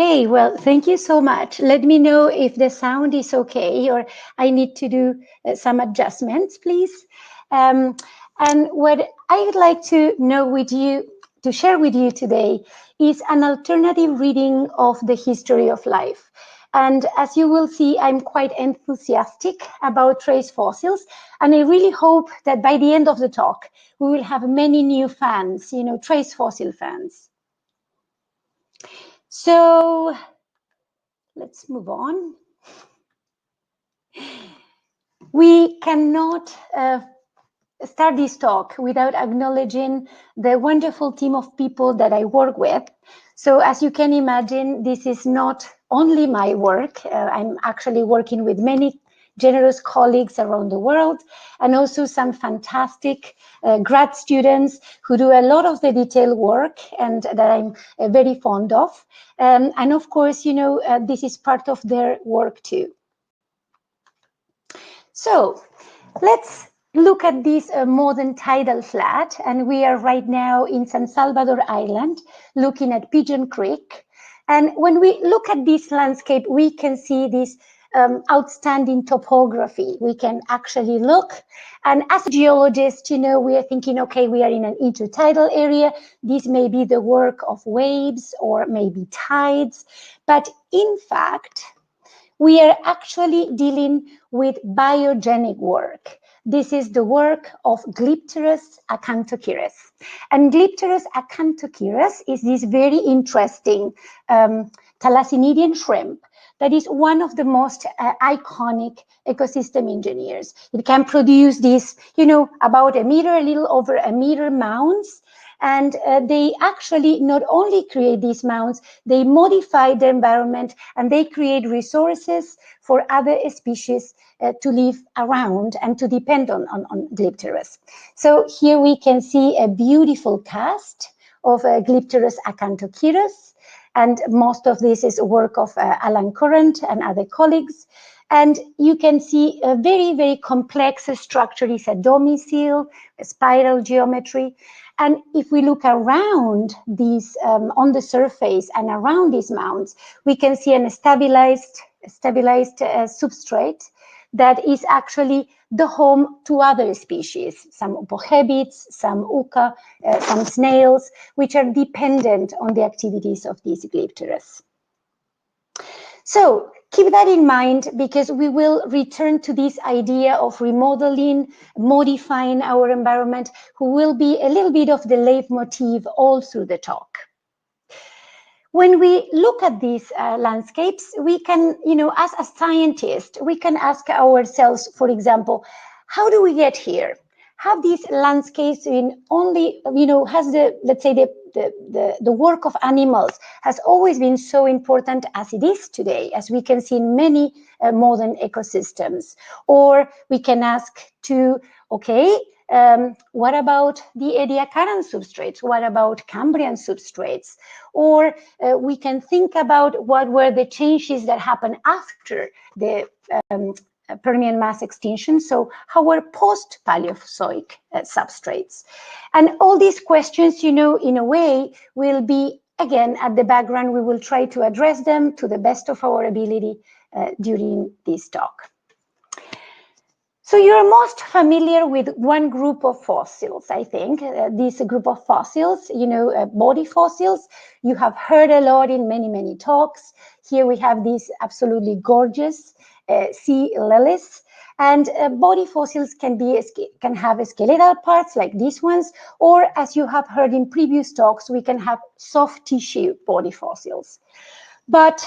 Okay, well, thank you so much. Let me know if the sound is okay or I need to do some adjustments, please. And what I would like to know with you, to share with you today, is an alternative reading of the history of life. And as you will see, I'm quite enthusiastic about trace fossils. And I really hope that by the end of the talk, we will have many new fans, trace fossil fans. So let's move on. We cannot start this talk without acknowledging the wonderful team of people that I work with. So as you can imagine, this is not only my work. I'm actually working with many generous colleagues around the world, and also some fantastic grad students who do a lot of the detailed work and that I'm very fond of. And of course, this is part of their work too. So let's look at this modern tidal flat, and we are right now in San Salvador Island looking at Pigeon Creek. And when we look at this landscape, we can see this outstanding topography. We can actually look, and as a geologist, we are thinking, okay, we are in an intertidal area. This may be the work of waves or maybe tides, but in fact, we are actually dealing with biogenic work. This is the work of Glypterus acanthochirus. And Glypterus acanthochirus is this very interesting thalassinidian shrimp that is one of the most iconic ecosystem engineers. It can produce these, about a little over a meter mounds. And they actually not only create these mounds, they modify the environment and they create resources for other species to live around and to depend on Glypterus. So here we can see a beautiful cast of Glypterus acanthochirus, and most of this is work of Alan Current and other colleagues. And you can see a very, very complex structure. It's a domicile, a spiral geometry. And if we look around these, on the surface and around these mounds, we can see a stabilized substrate that is actually the home to other species, some opohebids, some uca, some snails, which are dependent on the activities of these Glypterus. So keep that in mind, because we will return to this idea of remodeling, modifying our environment, who will be a little bit of the leitmotif all through the talk. When we look at these landscapes, we can, as a scientist, we can ask ourselves, for example, how do we get here? Have these landscapes been only, has the, let's say, the work of animals has always been so important as it is today, as we can see in many modern ecosystems? Or we can ask to, okay, what about the Ediacaran substrates? What about Cambrian substrates? Or we can think about what were the changes that happened after the Permian mass extinction. So how were post-Paleozoic substrates? And all these questions, in a way, will be, again, at the background. We will try to address them to the best of our ability during this talk. So you're most familiar with one group of fossils, I think. This group of fossils, body fossils. You have heard a lot in many, many talks. Here we have these absolutely gorgeous sea lilies. And body fossils can have skeletal parts like these ones, or as you have heard in previous talks, we can have soft tissue body fossils. But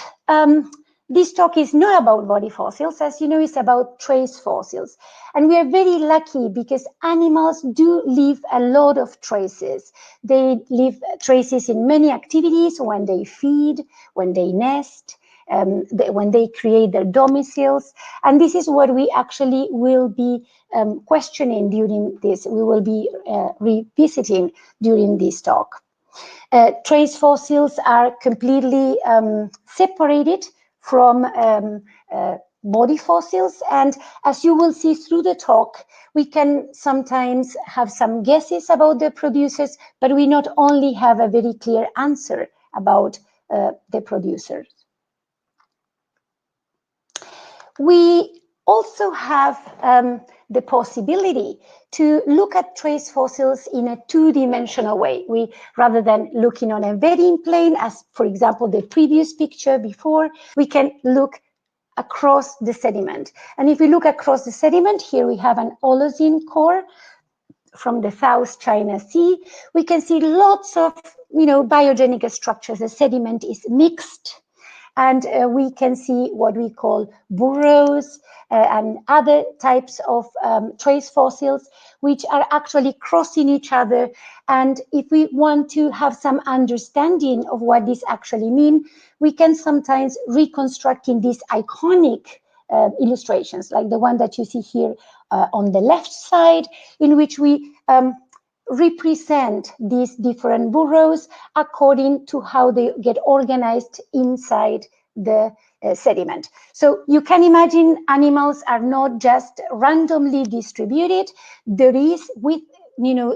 this talk is not about body fossils, as you know, it's about trace fossils. And we are very lucky because animals do leave a lot of traces. They leave traces in many activities: when they feed, when they nest, when they create their domiciles. And this is what we actually will be questioning during this. We will be revisiting during this talk. Trace fossils are completely separated from body fossils. And as you will see through the talk, we can sometimes have some guesses about the producers, but we not only have a very clear answer about the producers. We also have the possibility to look at trace fossils in a two-dimensional way. Rather than looking on a bedding plane, as for example the previous picture before, we can look across the sediment. And if we look across the sediment, here we have an Holocene core from the South China Sea. We can see lots of, biogenic structures. The sediment is mixed, and we can see what we call burrows and other types of trace fossils, which are actually crossing each other. And if we want to have some understanding of what this actually means, we can sometimes reconstruct in these iconic illustrations, like the one that you see here on the left side, in which we represent these different burrows according to how they get organized inside the sediment. So you can imagine animals are not just randomly distributed. There is,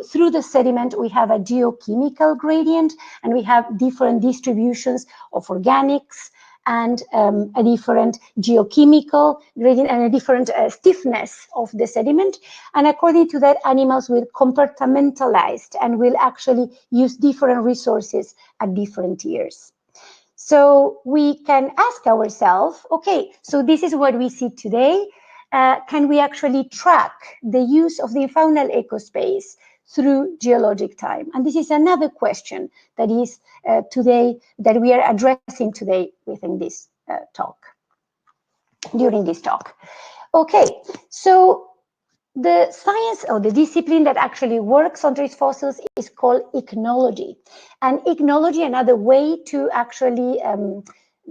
through the sediment, we have a geochemical gradient, and we have different distributions of organics, and a different geochemical gradient and a different stiffness of the sediment. And according to that, animals will compartmentalize and will actually use different resources at different years. So we can ask ourselves, okay, so this is what we see today. Can we actually track the use of the faunal ecospace through geologic time? And this is another question that is today, that we are addressing today within this during this talk. Okay, so the science or the discipline that actually works on trace fossils is called ichnology. And ichnology, another way to actually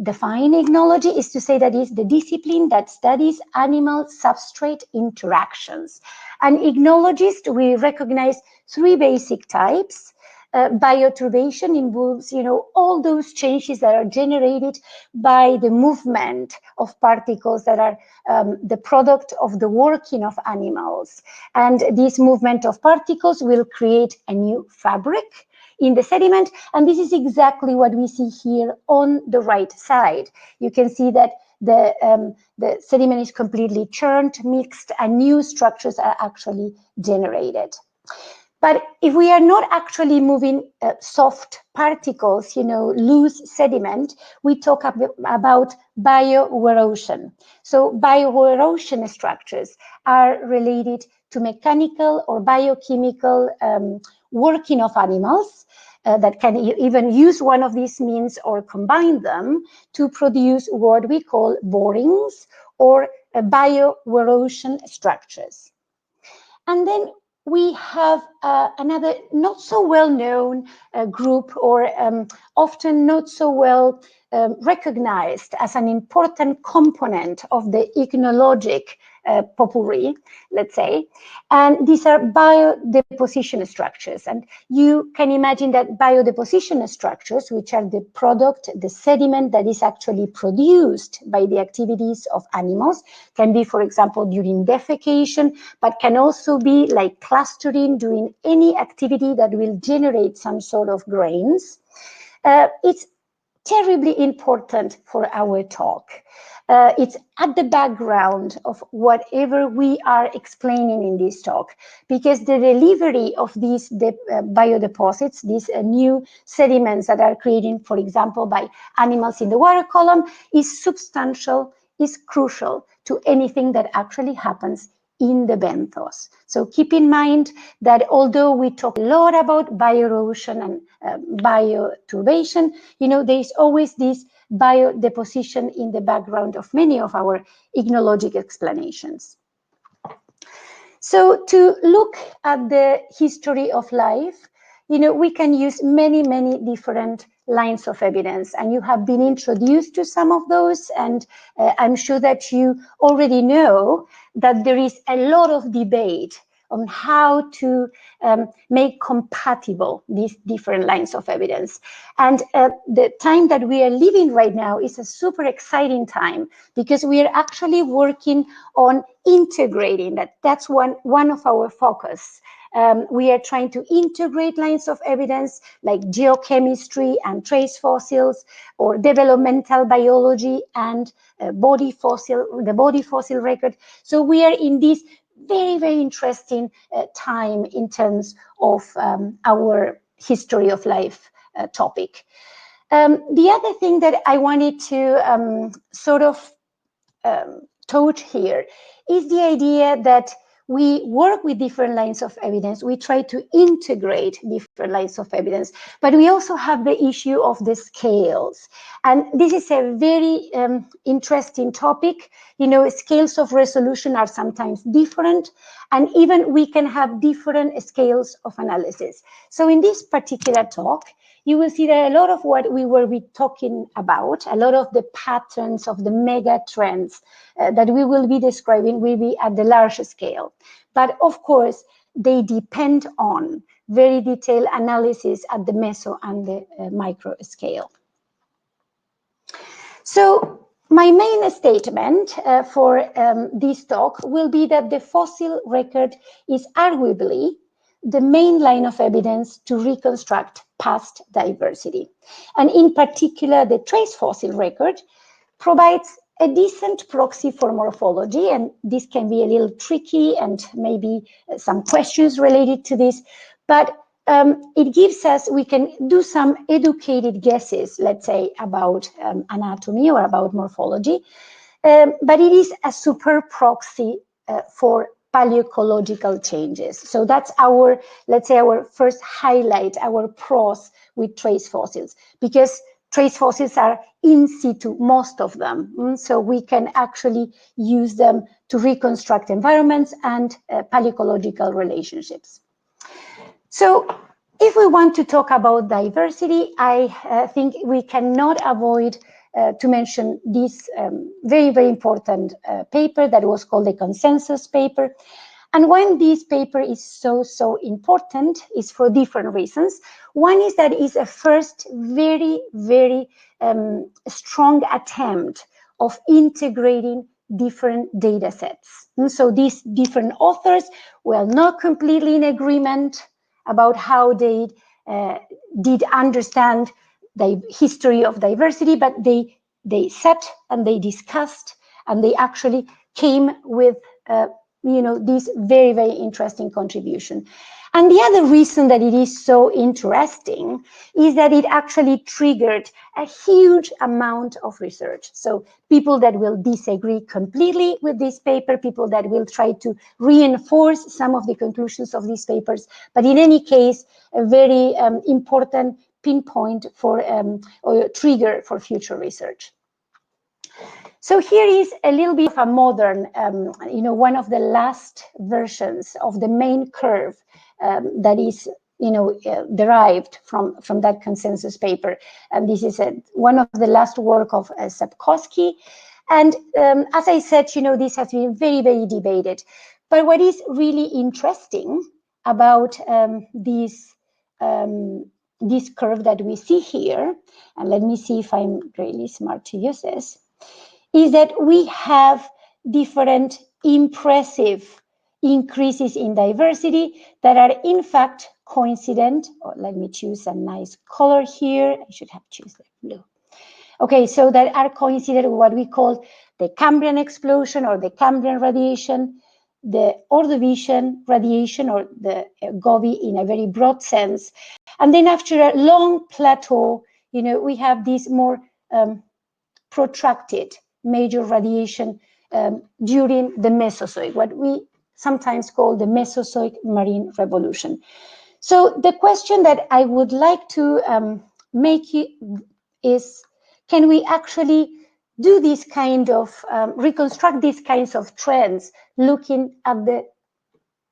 define ichnology, is to say that it's the discipline that studies animal substrate interactions. And ichnologists, we recognize three basic types. Bioturbation involves, all those changes that are generated by the movement of particles that are the product of the working of animals. And this movement of particles will create a new fabric in the sediment. And this is exactly what we see here on the right side. You can see that the sediment is completely churned, mixed, and new structures are actually generated. But if we are not actually moving soft particles, loose sediment, we talk about bioerosion. So bioerosion structures are related to mechanical or biochemical working of animals that can even use one of these means or combine them to produce what we call borings or bioerosion structures. And then we have another not so well-known group, or often not so well recognized as an important component of the ichnologic potpourri, let's say. And these are biodeposition structures. And you can imagine that biodeposition structures, which are the product, the sediment that is actually produced by the activities of animals, can be, for example, during defecation, but can also be like clustering, doing any activity that will generate some sort of grains. It's terribly important for our talk. It's at the background of whatever we are explaining in this talk, because the delivery of these biodeposits, these new sediments that are created, for example, by animals in the water column, is substantial, is crucial to anything that actually happens in the benthos. So keep in mind that although we talk a lot about bioerosion and bioturbation, there's always this biodeposition in the background of many of our ichnologic explanations. So to look at the history of life, we can use many, many different lines of evidence, and you have been introduced to some of those, and I'm sure that you already know that there is a lot of debate on how to make compatible these different lines of evidence. And the time that we are living right now is a super exciting time, because we are actually working on integrating that. That's one of our focus. We are trying to integrate lines of evidence like geochemistry and trace fossils, or developmental biology and the body fossil record. So we are in this very, very interesting time in terms of our history of life topic. The other thing that I wanted to sort of touch here is the idea that we work with different lines of evidence. We try to integrate different lines of evidence, but we also have the issue of the scales. And this is a very interesting topic. You know, scales of resolution are sometimes different, and even we can have different scales of analysis. So in this particular talk, you will see that a lot of what we will be talking about, a lot of the patterns of the mega trends that we will be describing will be at the large scale. But of course, they depend on very detailed analysis at the meso and the micro scale. So my main statement for this talk will be that the fossil record is arguably the main line of evidence to reconstruct past diversity. And in particular, the trace fossil record provides a decent proxy for morphology, and this can be a little tricky and maybe some questions related to this, but it gives us, we can do some educated guesses, let's say, about anatomy or about morphology, but it is a super proxy for paleoecological changes. So that's our, let's say, our first highlight, our pros with trace fossils, because trace fossils are in situ, most of them. So we can actually use them to reconstruct environments and paleoecological relationships. So if we want to talk about diversity, I think we cannot avoid to mention this very, very important paper that was called the consensus paper. And when this paper is so important is for different reasons. One is that it's a first very, very strong attempt of integrating different data sets. And so these different authors were not completely in agreement about how they did understand the history of diversity, but they sat and they discussed and they actually came with this very, very interesting contribution. And the other reason that it is so interesting is that it actually triggered a huge amount of research. So people that will disagree completely with this paper, people that will try to reinforce some of the conclusions of these papers, but in any case, a very important pinpoint for or trigger for future research. So here is a little bit of a modern, one of the last versions of the main curve that is, derived from that consensus paper. And this is one of the last work of Sapkowski. And as I said, this has been very, very debated. But what is really interesting about this curve that we see here, and let me see if I'm really smart to use this, is that we have different impressive increases in diversity that are in fact coincident. Or let me choose a nice color here. I should have chosen blue. Okay, so that are coincident with what we call the Cambrian explosion or the Cambrian radiation, the Ordovician radiation or the Gobi in a very broad sense. And then after a long plateau, we have this more protracted major radiation during the Mesozoic, what we sometimes call the Mesozoic Marine Revolution. So the question that I would like to make is, can we actually do this kind of, reconstruct these kinds of trends looking at the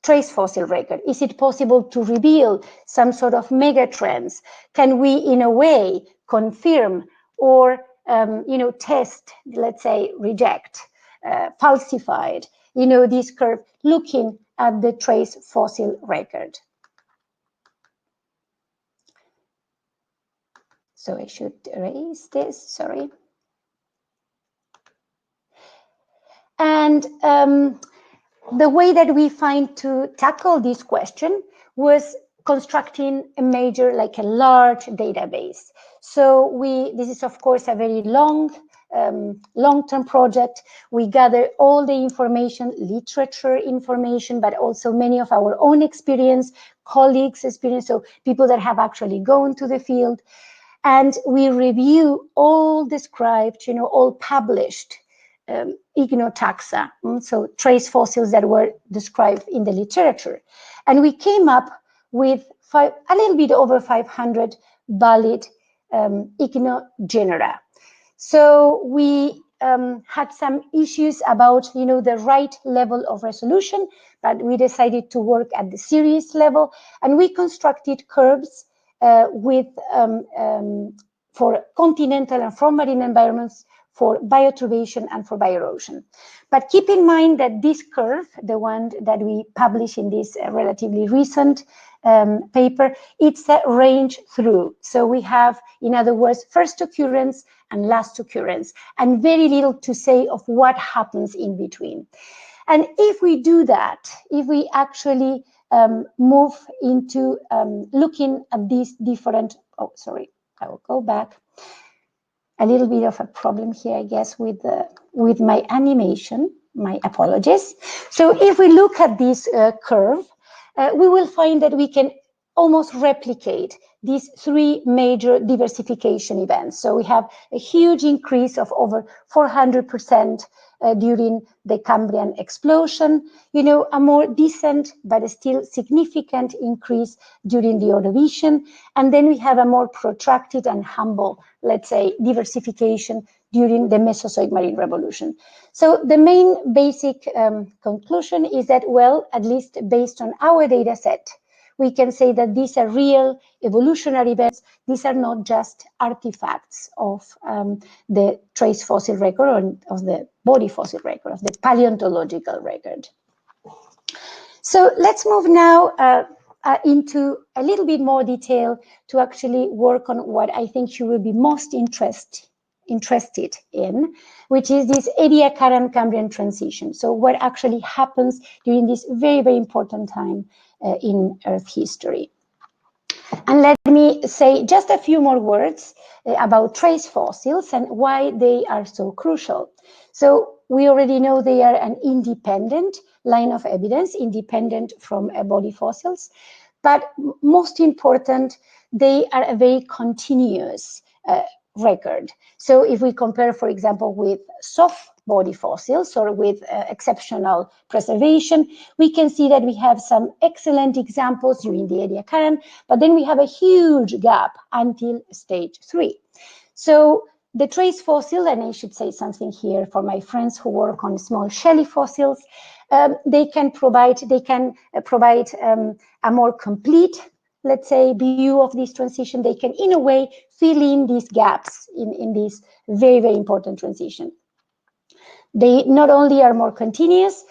trace fossil record? Is it possible to reveal some sort of mega trends? Can we, in a way, confirm or test, let's say, reject, falsified, this curve, looking at the trace fossil record? So I should erase this, sorry. And the way that we find to tackle this question was constructing a major, like a large database. So this is of course a very long-term project. We gather all the information, literature information, but also many of our own experience, colleagues' experience, so people that have actually gone to the field. And we review all described, all published ichnotaxa, so trace fossils that were described in the literature. And we came up with a little bit over 500 valid ichnogenera. So we had some issues about, the right level of resolution, but we decided to work at the series level, and we constructed curves for continental and from marine environments, for bioturbation and for bioerosion. But keep in mind that this curve, the one that we published in this relatively recent paper, it's a range through. So we have, in other words, first occurrence and last occurrence, and very little to say of what happens in between. And if we do that, if we actually move into looking at these different, I will go back. A little bit of a problem here, I guess, with my animation. My apologies. So if we look at this curve, we will find that we can almost replicate these three major diversification events. So we have a huge increase of over 400% during the Cambrian explosion, a more decent but still significant increase during the Ordovician, and then we have a more protracted and humble, let's say, diversification during the Mesozoic Marine Revolution. So the main basic conclusion is that, well, at least based on our data set, we can say that these are real evolutionary events. These are not just artifacts of the trace fossil record or of the body fossil record, of the paleontological record. So let's move now into a little bit more detail to actually work on what I think you will be most interested in, which is this Ediacaran Cambrian transition. So what actually happens during this very, very important time in Earth history. And let me say just a few more words about trace fossils and why they are so crucial. So we already know they are an independent line of evidence, independent from body fossils. But most important, they are a very continuous record. So if we compare, for example, with soft body fossils or with exceptional preservation, we can see that we have some excellent examples during the Ediacaran, but then we have a huge gap until stage 3. So the trace fossil, and I should say something here for my friends who work on small shelly fossils, they can provide a more complete, let's say, view of this transition. They can, in a way, fill in these gaps in this very, very important transition. They not only are more continuous,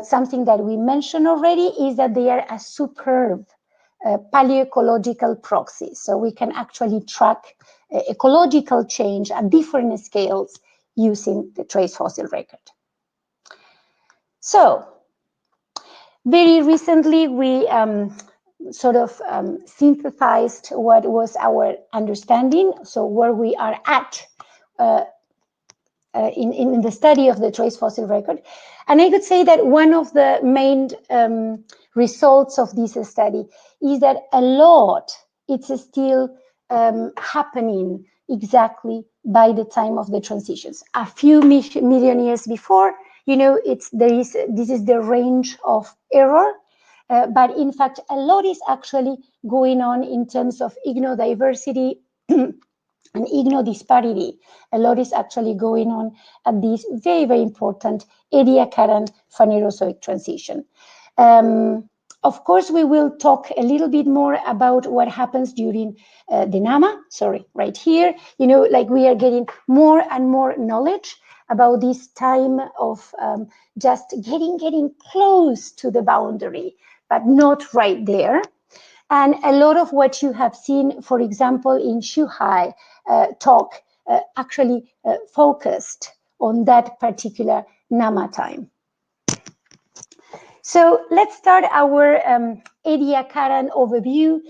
something that we mentioned already is that they are a superb paleoecological proxy. So we can actually track ecological change at different scales using the trace fossil record. So very recently, we synthesized what was our understanding, so where we are at in the study of the trace fossil record. And I could say that one of the main results of this study is that a lot, it's still happening exactly by the time of the transitions. A few million years before, this is the range of error. But in fact, a lot is actually going on in terms of ignodiversity and ignodisparity. A lot is actually going on at this very, very important Ediacaran Phanerozoic transition. Of course, we will talk a little bit more about what happens during the Nama, right here. Like we are getting more and more knowledge about this time of just getting close to the boundary, but not right there. And a lot of what you have seen, for example, in Shuhai talk, actually focused on that particular Nama time. So let's start our Ediacaran overview,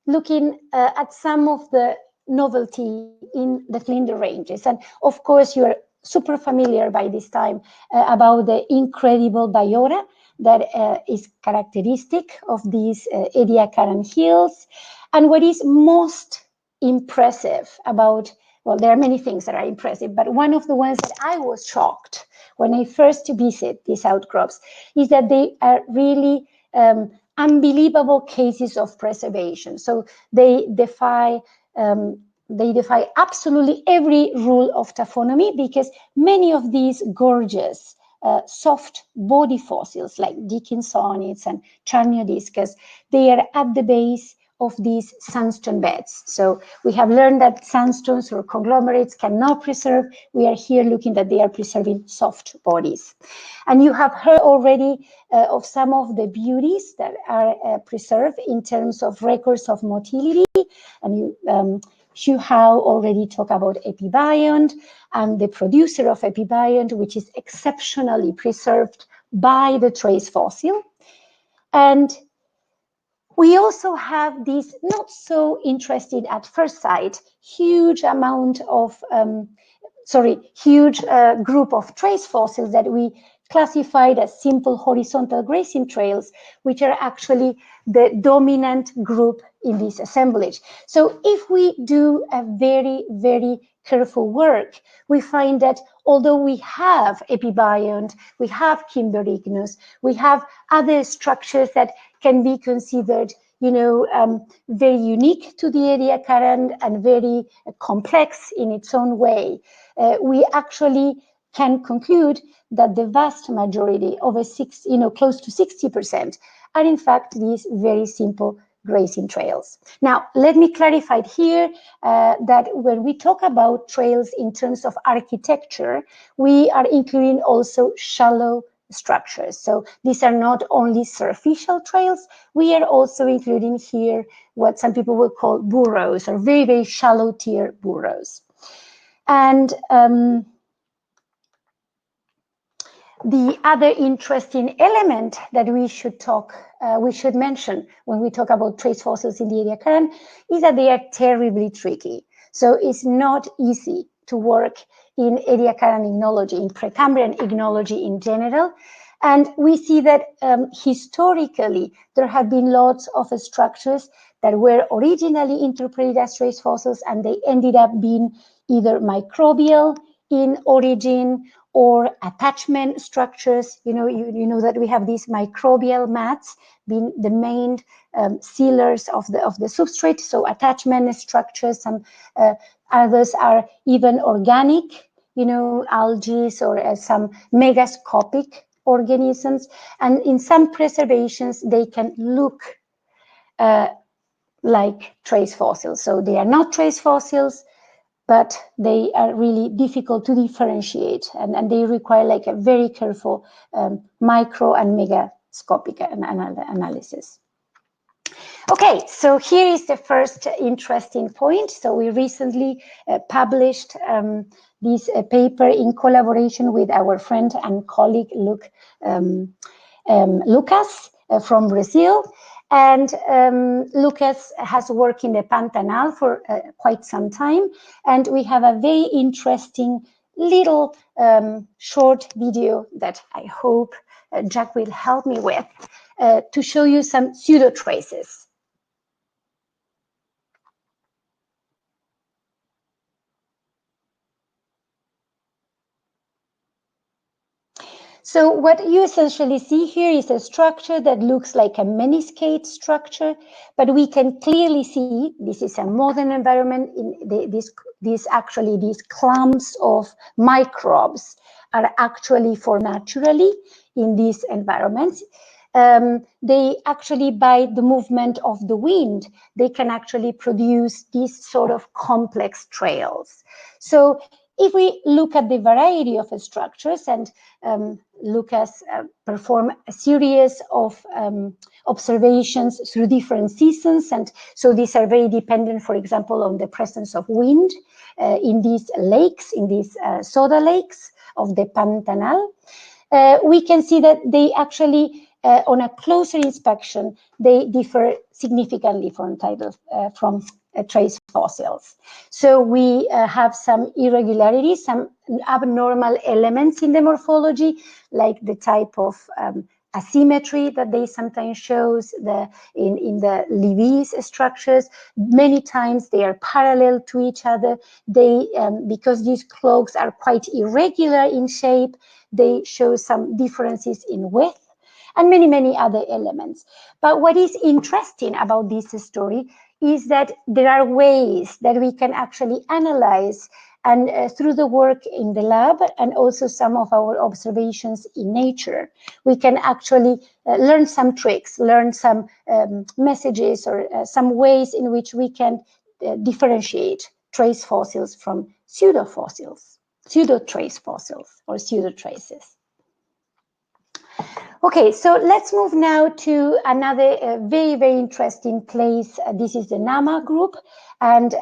looking at some of the novelty in the Flinders Ranges. And of course, you're super familiar by this time about the incredible biota that is characteristic of these Ediacaran hills. And what is most impressive about, well, there are many things that are impressive, but one of the ones that I was shocked when I first visit these outcrops is that they are really unbelievable cases of preservation. So they defy absolutely every rule of taxonomy, because many of these gorgeous soft body fossils like Dickinsonids and Charniodiscus, they are at the base of these sandstone beds. So we have learned that sandstones or conglomerates cannot preserve. We are here looking that they are preserving soft bodies. And you have heard already of some of the beauties that are preserved in terms of records of motility. And Xu Hao already talked about epibiont and the producer of epibiont, which is exceptionally preserved by the trace fossil. And we also have this not so interesting at first sight, huge amount of, huge group of trace fossils that we classified as simple horizontal grazing trails, which are actually the dominant group in this assemblage. So if we do a very, very careful work, we find that although we have epibiont, we have Kimber-Ignus, we have other structures that can be considered, very unique to the Ediacaran and very complex in its own way, we actually can conclude that the vast majority, over close to 60%, are in fact these very simple grazing trails. Now, let me clarify here that when we talk about trails in terms of architecture, we are including also shallow structures. So these are not only superficial trails, we are also including here what some people will call burrows, or very, very shallow tier burrows. And the other interesting element that we should mention when we talk about trace fossils in the Ediacaran is that they are terribly tricky. So it's not easy to work in Ediacaran ichnology, in Precambrian ichnology in general. And we see that historically there have been lots of structures that were originally interpreted as trace fossils, and they ended up being either microbial in origin or attachment structures. You know that we have these microbial mats being the main sealers of the substrate. So attachment structures, some others are even organic, algae or some megascopic organisms. And in some preservations, they can look like trace fossils. So they are not trace fossils, but they are really difficult to differentiate, and they require like a very careful micro and megascopic analysis. Okay, so here is the first interesting point. So we recently published this paper in collaboration with our friend and colleague Lucas from Brazil. And Lucas has worked in the Pantanal for quite some time. And we have a very interesting little short video that I hope Jack will help me with to show you some pseudotraces. So what you essentially see here is a structure that looks like a meniscate structure, but we can clearly see this is a modern environment. In these clumps of microbes are actually formed naturally in these environments. They actually, by the movement of the wind, they can actually produce these sort of complex trails. So if we look at the variety of structures, and Lucas performed a series of observations through different seasons, and so these are very dependent, for example, on the presence of wind in these lakes, in these soda lakes of the Pantanal. we can see that they actually, on a closer inspection, they differ significantly from trace fossils. So we have some irregularities, some abnormal elements in the morphology, like the type of asymmetry that they sometimes shows in the leaves structures. Many times they are parallel to each other. They, because these cloaks are quite irregular in shape, they show some differences in width and many, many other elements. But what is interesting about this story is that there are ways that we can actually analyze, and through the work in the lab and also some of our observations in nature, we can actually learn some tricks, learn some messages, or some ways in which we can differentiate trace fossils from pseudofossils, pseudo-trace fossils or pseudo-traces. Okay, so let's move now to another very, very interesting place. This is the Nama group. And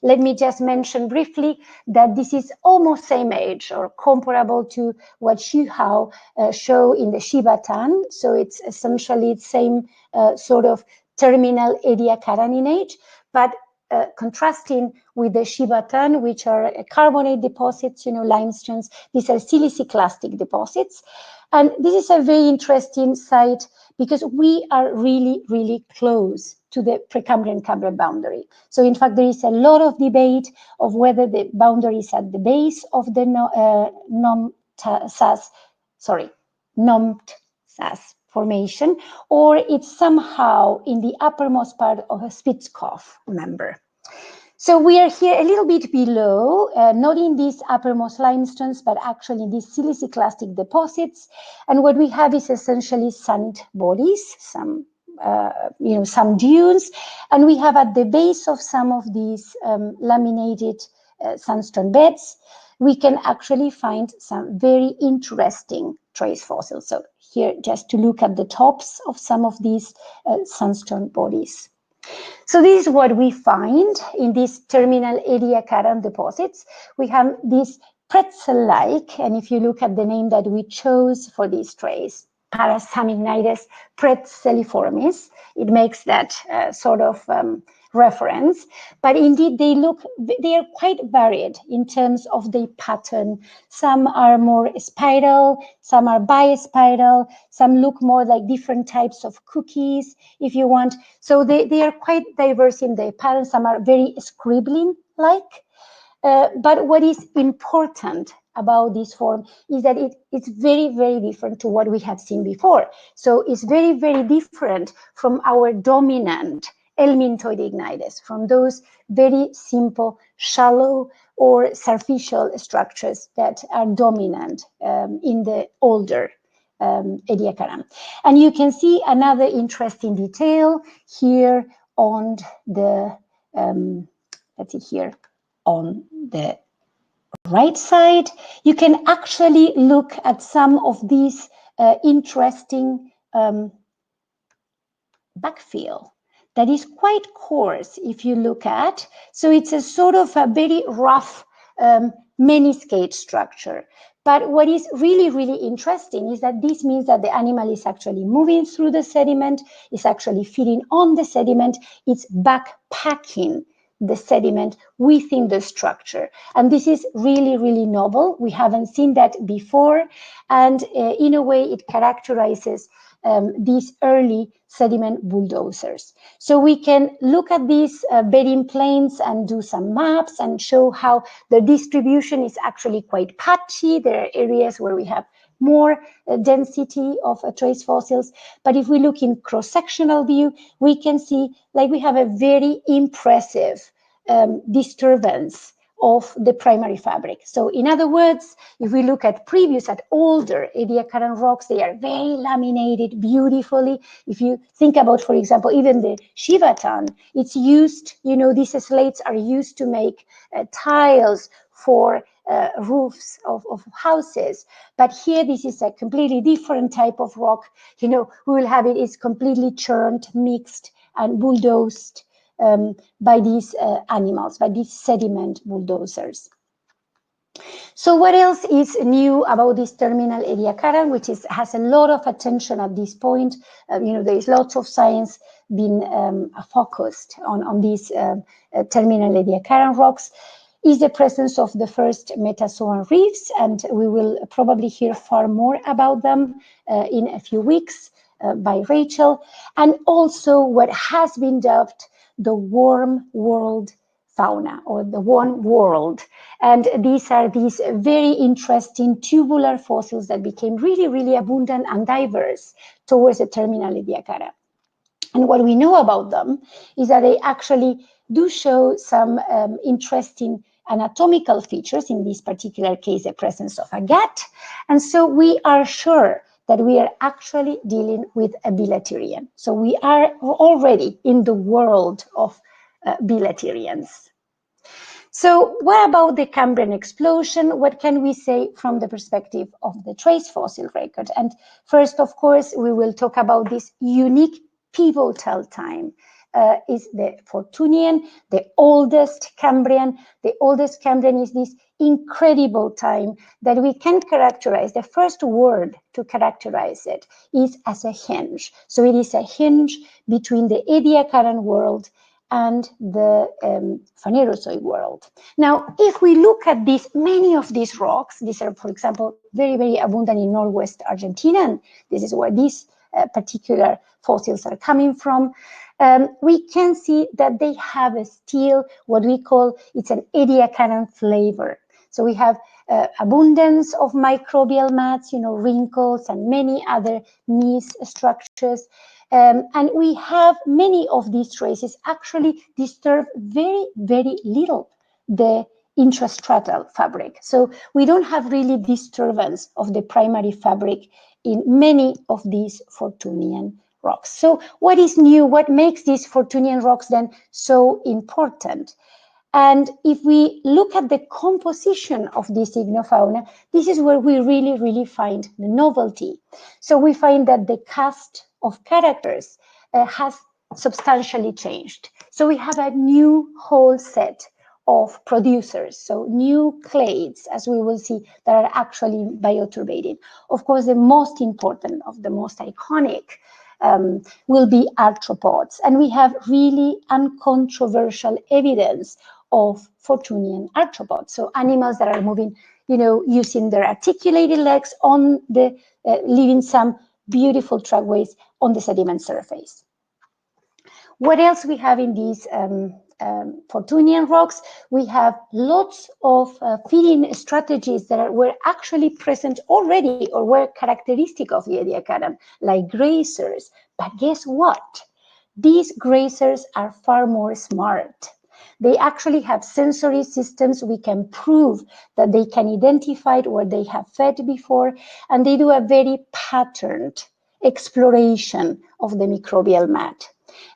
let me just mention briefly that this is almost same age or comparable to what Xihao show in the Shibatan. So it's essentially the same sort of terminal Ediacaran in age, but contrasting with the Shibatan, which are carbonate deposits, limestones. These are siliciclastic deposits. And this is a very interesting site because we are really, really close to the Precambrian Cambrian boundary. So in fact, there is a lot of debate of whether the boundary is at the base of the Nompt-Sas formation, or it's somehow in the uppermost part of a Spitzkopf member. So we are here a little bit below, not in these uppermost limestones, but actually in these siliciclastic deposits. And what we have is essentially sand bodies, some dunes, and we have at the base of some of these laminated sandstone beds, we can actually find some very interesting trace fossils. So here, just to look at the tops of some of these sandstone bodies. So this is what we find in these terminal Ediacaran deposits. We have this pretzel-like, and if you look at the name that we chose for this trace, Ignitus pretzeliformis, it makes that sort of reference. But indeed, they are quite varied in terms of the pattern. Some are more spiral, some are bispiral, some look more like different types of cookies, if you want. So they are quite diverse in their pattern. Some are very scribbling-like. But what is important about this form is that it's very, very different to what we have seen before. So it's very, very different from our dominant helminthoid ignitus, from those very simple, shallow or surficial structures that are dominant in the older Ediacaran. And you can see another interesting detail here on the, let's see here, on the right side. You can actually look at some of these interesting backfill that is quite coarse if you look at. So it's a sort of a very rough meniscate structure. But what is really, really interesting is that this means that the animal is actually moving through the sediment, is actually feeding on the sediment, it's backpacking the sediment within the structure. And this is really, really novel. We haven't seen that before. And in a way, it characterizes these early sediment bulldozers. So we can look at these bedding planes and do some maps and show how the distribution is actually quite patchy. There are areas where we have more density of trace fossils. But if we look in cross-sectional view, we can see like we have a very impressive disturbance of the primary fabric. So in other words, if we look at older Ediacaran rocks, they are very laminated beautifully. If you think about, for example, even the Shibatan, it's used, these slates are used to make tiles for roofs of houses. But here, this is a completely different type of rock. We will have it's completely churned, mixed, and bulldozed by these animals, by these sediment bulldozers. So what else is new about this terminal Ediacaran, which has a lot of attention at this point? There is lots of science being focused on these terminal Ediacaran rocks, is the presence of the first metazoan reefs, and we will probably hear far more about them in a few weeks by Rachel, and also what has been dubbed the warm world fauna, or the one world. And these are these very interesting tubular fossils that became really, really abundant and diverse towards the terminal Ediacara. And what we know about them is that they actually do show some interesting anatomical features, in this particular case, the presence of a gut. And so we are sure that we are actually dealing with a bilaterian. So we are already in the world of bilaterians. So what about the Cambrian explosion? What can we say from the perspective of the trace fossil record? And first, of course, we will talk about this unique pivotal time. Is the Fortunian, the oldest Cambrian. The oldest Cambrian is this incredible time that we can characterize. The first word to characterize it is as a hinge. So it is a hinge between the Ediacaran world and the Phanerozoic world. Now, if we look at many of these rocks, these are, for example, very, very abundant in northwest Argentina, and this is where these particular fossils are coming from. We can see that they have still what we call, it's an Ediacaran flavor. So we have abundance of microbial mats, wrinkles and many other gneiss structures. And we have many of these traces actually disturb very, very little the intrastratal fabric. So we don't have really disturbance of the primary fabric in many of these Fortunian rocks. So what is new? What makes these Fortunian rocks then so important? And if we look at the composition of this ichnofauna, this is where we really, really find the novelty. So we find that the cast of characters has substantially changed. So we have a new whole set of producers, so new clades, as we will see, that are actually bioturbating. Of course, the most important, of the most iconic, will be arthropods. And we have really uncontroversial evidence of Fortunian arthropods, so animals that are moving, using their articulated legs on the, leaving some beautiful trackways on the sediment surface. What else we have in these Fortunian rocks? We have lots of feeding strategies that were actually present already or were characteristic of the Ediacaran, like grazers. But guess what? These grazers are far more smart. They actually have sensory systems. We can prove that they can identify where they have fed before, and they do a very patterned exploration of the microbial mat.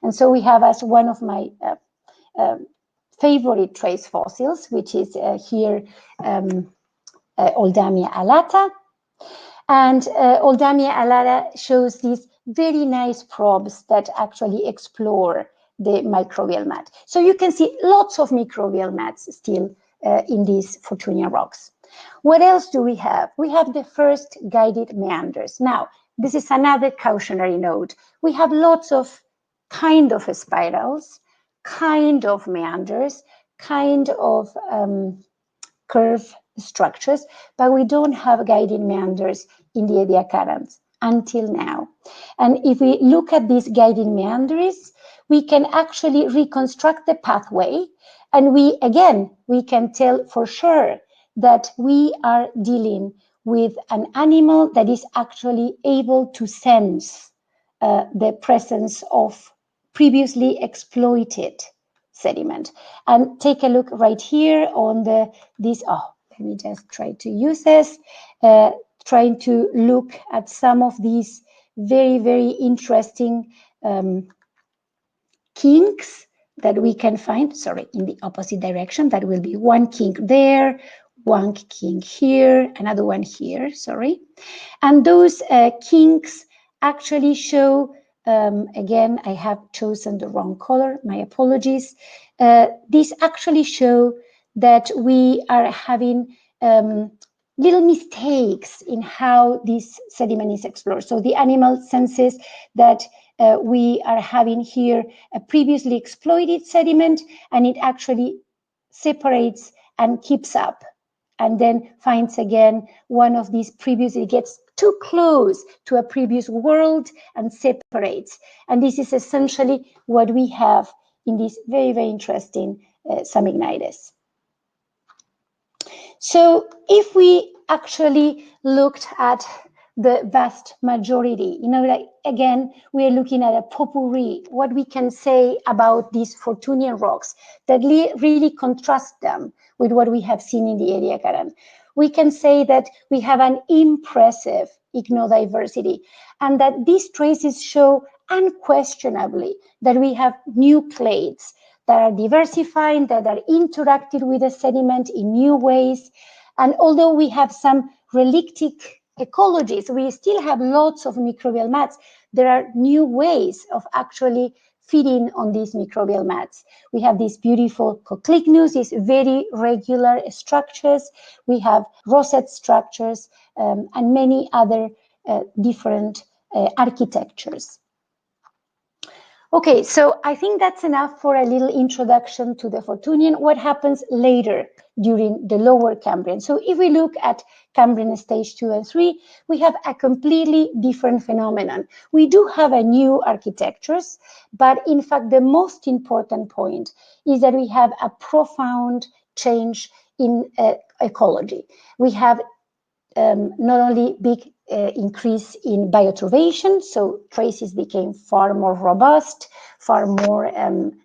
And so we have as one of my favorite trace fossils, which is here Oldamia alata. And Oldamia alata shows these very nice probes that actually explore the microbial mat. So you can see lots of microbial mats still in these Fortunian rocks. What else do we have? We have the first guided meanders. Now, this is another cautionary note. We have lots of kind of spirals, kind of meanders, kind of curved structures, but we don't have guided meanders in the Ediacarans until now. And if we look at these guided meanders, we can actually reconstruct the pathway, and we can tell for sure that we are dealing with an animal that is actually able to sense the presence of previously exploited sediment. And take a look right here on let me just try to use this, trying to look at some of these very, very interesting kinks that we can find, in the opposite direction. That will be one kink there, one kink here, another one here, And those kinks actually show, again, I have chosen the wrong color, my apologies. These actually show that we are having little mistakes in how this sediment is explored. So the animal senses that we are having here a previously exploited sediment, and it actually separates and keeps up, and then finds again one of these previous, it gets too close to a previous world and separates. And this is essentially what we have in this very, very interesting some Ignitus. So if we actually looked at the vast majority, like again, we are looking at a potpourri, what we can say about these Fortunian rocks that really contrast them with what we have seen in the Ediacaran. We can say that we have an impressive ichnodiversity, and that these traces show unquestionably that we have new clades that are diversifying, that are interacting with the sediment in new ways. And although we have some relictic ecologies, we still have lots of microbial mats. There are new ways of actually feeding on these microbial mats. We have these beautiful coclignus, these very regular structures. We have rosette structures and many other different architectures. Okay, so I think that's enough for a little introduction to the Fortunian. What happens later during the lower Cambrian? So if we look at Cambrian stage 2 and 3, we have a completely different phenomenon. We do have a new architectures, but in fact, the most important point is that we have a profound change in ecology. We have not only big increase in bioturbation, so traces became far more robust, far more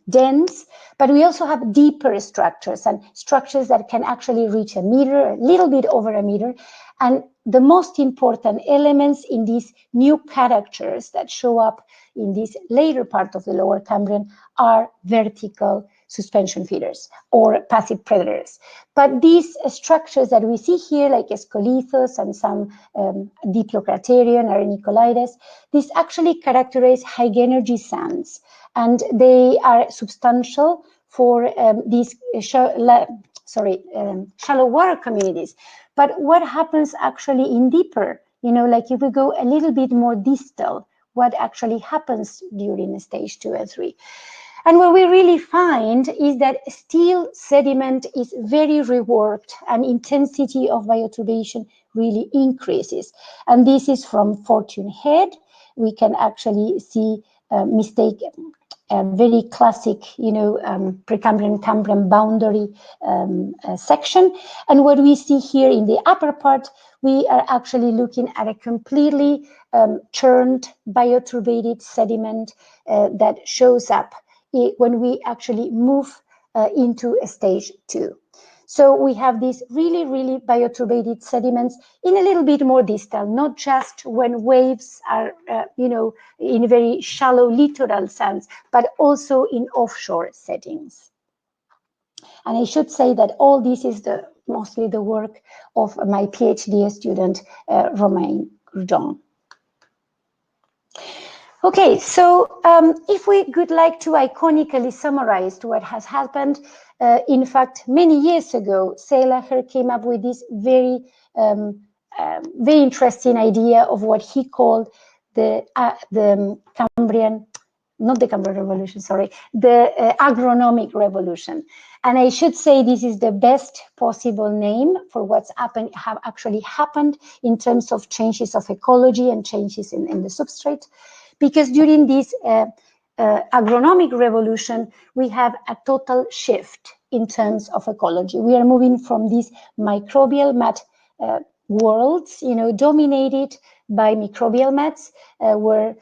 dense, but we also have deeper structures, and structures that can actually reach a meter, a little bit over a meter. And the most important elements in these new characters that show up in this later part of the lower Cambrian are vertical suspension feeders or passive predators. But these structures that we see here, like Escolithus and some Diplocraterion or Nicolides, these actually characterize high energy sands, and they are substantial for these shallow water communities. But what happens actually in deeper, like if we go a little bit more distal, what actually happens during stage 2 and 3? And what we really find is that still sediment is very reworked, and intensity of bioturbation really increases. And this is from Fortune Head. We can actually see a very classic, Precambrian Cambrian boundary section. And what we see here in the upper part, we are actually looking at a completely churned bioturbated sediment that shows up when we actually move into stage 2. So we have these really, really bioturbated sediments in a little bit more distal, not just when waves are, in very shallow littoral sands, but also in offshore settings. And I should say that all this is mostly the work of my PhD student, Romain Gourdon. Okay, so if we would like to iconically summarize what has happened, in fact, many years ago, Seelacher came up with this very interesting idea of what he called the Cambrian, not the Cambrian Revolution, sorry, the agronomic revolution. And I should say this is the best possible name for what's actually happened in terms of changes of ecology and changes in the substrate. Because during this agronomic revolution, we have a total shift in terms of ecology. We are moving from these microbial mat worlds, dominated by microbial mats, where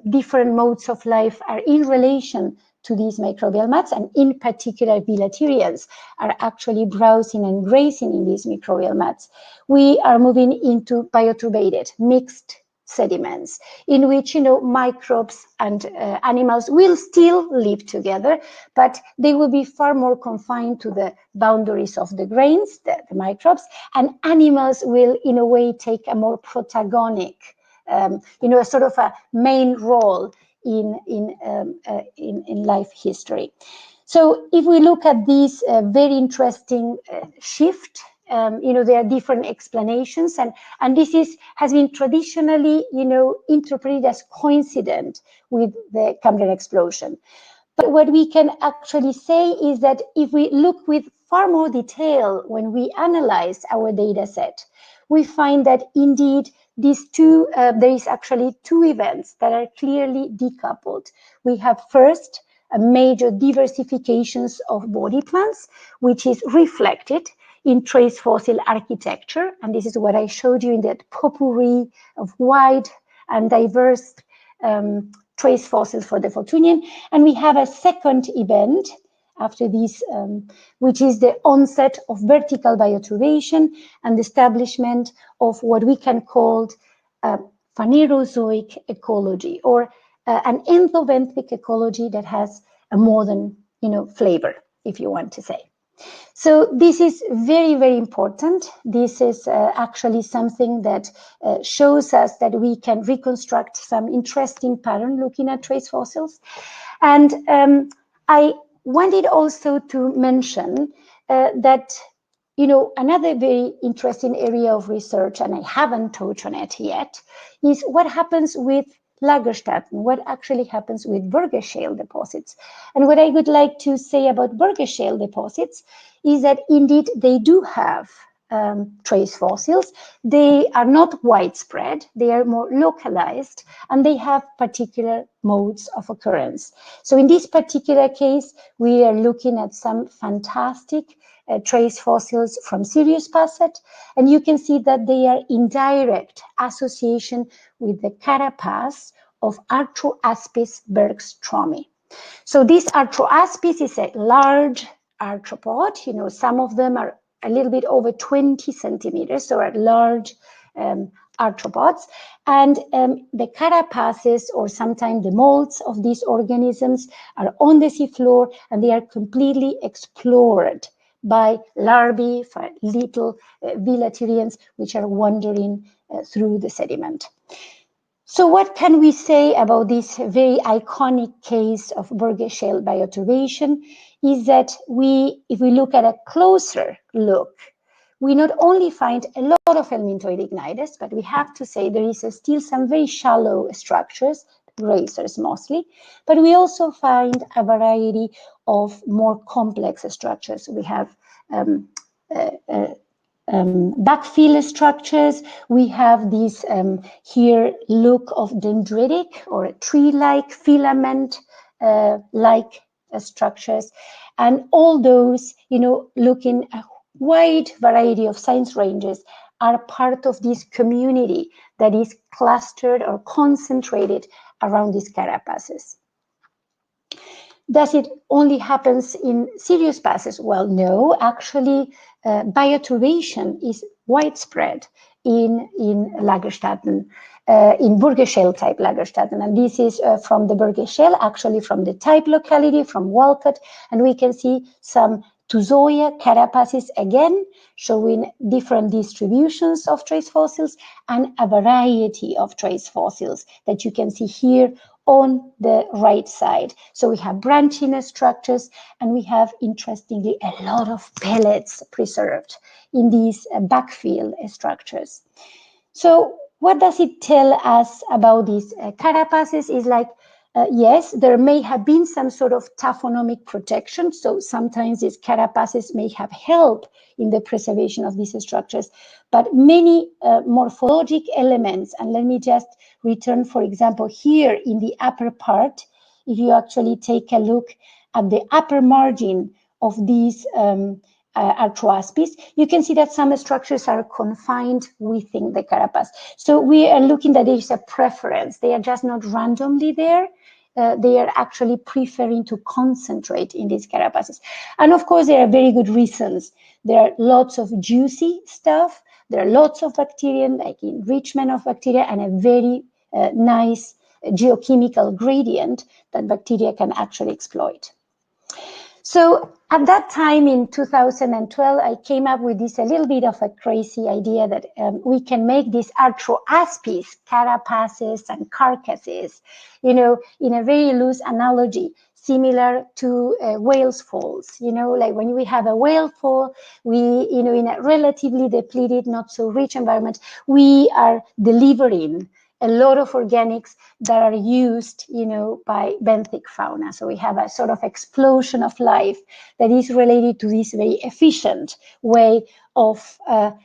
different modes of life are in relation to these microbial mats, and in particular, bilaterians are actually browsing and grazing in these microbial mats. We are moving into bioturbated, mixed sediments, in which microbes and animals will still live together, but they will be far more confined to the boundaries of the grains, the microbes, and animals will in a way take a more protagonic, a sort of a main role in life history. So if we look at this very interesting shift there are different explanations, and this has been traditionally, interpreted as coincident with the Cambrian explosion. But what we can actually say is that if we look with far more detail when we analyze our data set, we find that indeed these two, there is actually two events that are clearly decoupled. We have first a major diversifications of body plans, which is reflected in trace fossil architecture. And this is what I showed you in that potpourri of wide and diverse trace fossils for the Fortunian. And we have a second event after this, which is the onset of vertical bioturbation and the establishment of what we can call Phanerozoic ecology, or an endobenthic ecology that has a modern, flavor, if you want to say. So this is very, very important. This is actually something that shows us that we can reconstruct some interesting pattern looking at trace fossils. And I wanted also to mention that, another very interesting area of research, and I haven't touched on it yet, is what happens with Lagerstätten, what actually happens with Burgess Shale deposits. And what I would like to say about Burgess Shale deposits is that indeed they do have trace fossils. They are not widespread, they are more localized, and they have particular modes of occurrence. So in this particular case, we are looking at some fantastic trace fossils from Sirius Passet, and you can see that they are in direct association with the carapace of Arthroaspis bergstromi. So this Arthroaspis is a large arthropod. Some of them are a little bit over 20 centimeters, so are large arthropods. And the carapaces, or sometimes the molds of these organisms, are on the seafloor, and they are completely explored by larvae, for little velatirians, which are wandering through the sediment. So what can we say about this very iconic case of Burgess Shale bioturbation is that if we look at a closer look, we not only find a lot of helminthoid ignitus, but we have to say there is still some very shallow structures, racers mostly, but we also find a variety of more complex structures. We have backfill structures. We have these here look of dendritic or tree-like filament like structures, and all those, looking a wide variety of science ranges are part of this community that is clustered or concentrated around these carapaces. Does it only happens in Sirius passes? Well, no, actually bioturbation is widespread in Lagerstätten, in Burgess Shale type Lagerstätten. And this is from the Burgess Shale, actually from the type locality, from Walcott. And we can see some Tuzoia carapaces again, showing different distributions of trace fossils and a variety of trace fossils that you can see here on the right side. So we have branching structures, and we have, interestingly, a lot of pellets preserved in these backfill structures. So what does it tell us about these carapaces? Is like, yes, there may have been some sort of taphonomic protection. So sometimes these carapaces may have helped in the preservation of these structures, but many morphologic elements, and let me just return, for example, here in the upper part, if you actually take a look at the upper margin of these Arthroaspis, you can see that some structures are confined within the carapace. So we are looking that there is a preference. They are just not randomly there. They are actually preferring to concentrate in these carapaces. And of course, there are very good reasons. There are lots of juicy stuff. There are lots of bacteria, like enrichment of bacteria, and a very nice geochemical gradient that bacteria can actually exploit. So at that time in 2012, I came up with this a little bit of a crazy idea that we can make these Arthroaspis, carapaces and carcasses, in a very loose analogy, similar to whales falls. You know, like when we have a whale fall, we, you know, in a relatively depleted, not so rich environment, we are delivering a lot of organics that are used, you know, by benthic fauna. So we have a sort of explosion of life that is related to this very efficient way of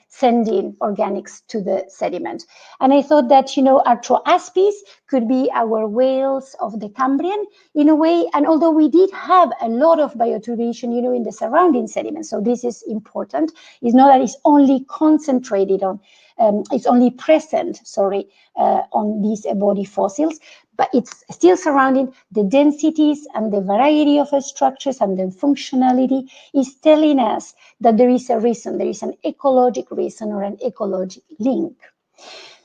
sending organics to the sediment. And I thought that, you know, Arthroaspis could be our whales of the Cambrian in a way. And although we did have a lot of bioturbation, you know, in the surrounding sediment, so this is important. It's not that it's only concentrated on, it's only present, sorry, on these body fossils, but it's still surrounding the densities and the variety of structures, and the functionality is telling us that there is a reason, there is an ecologic reason or an ecologic link.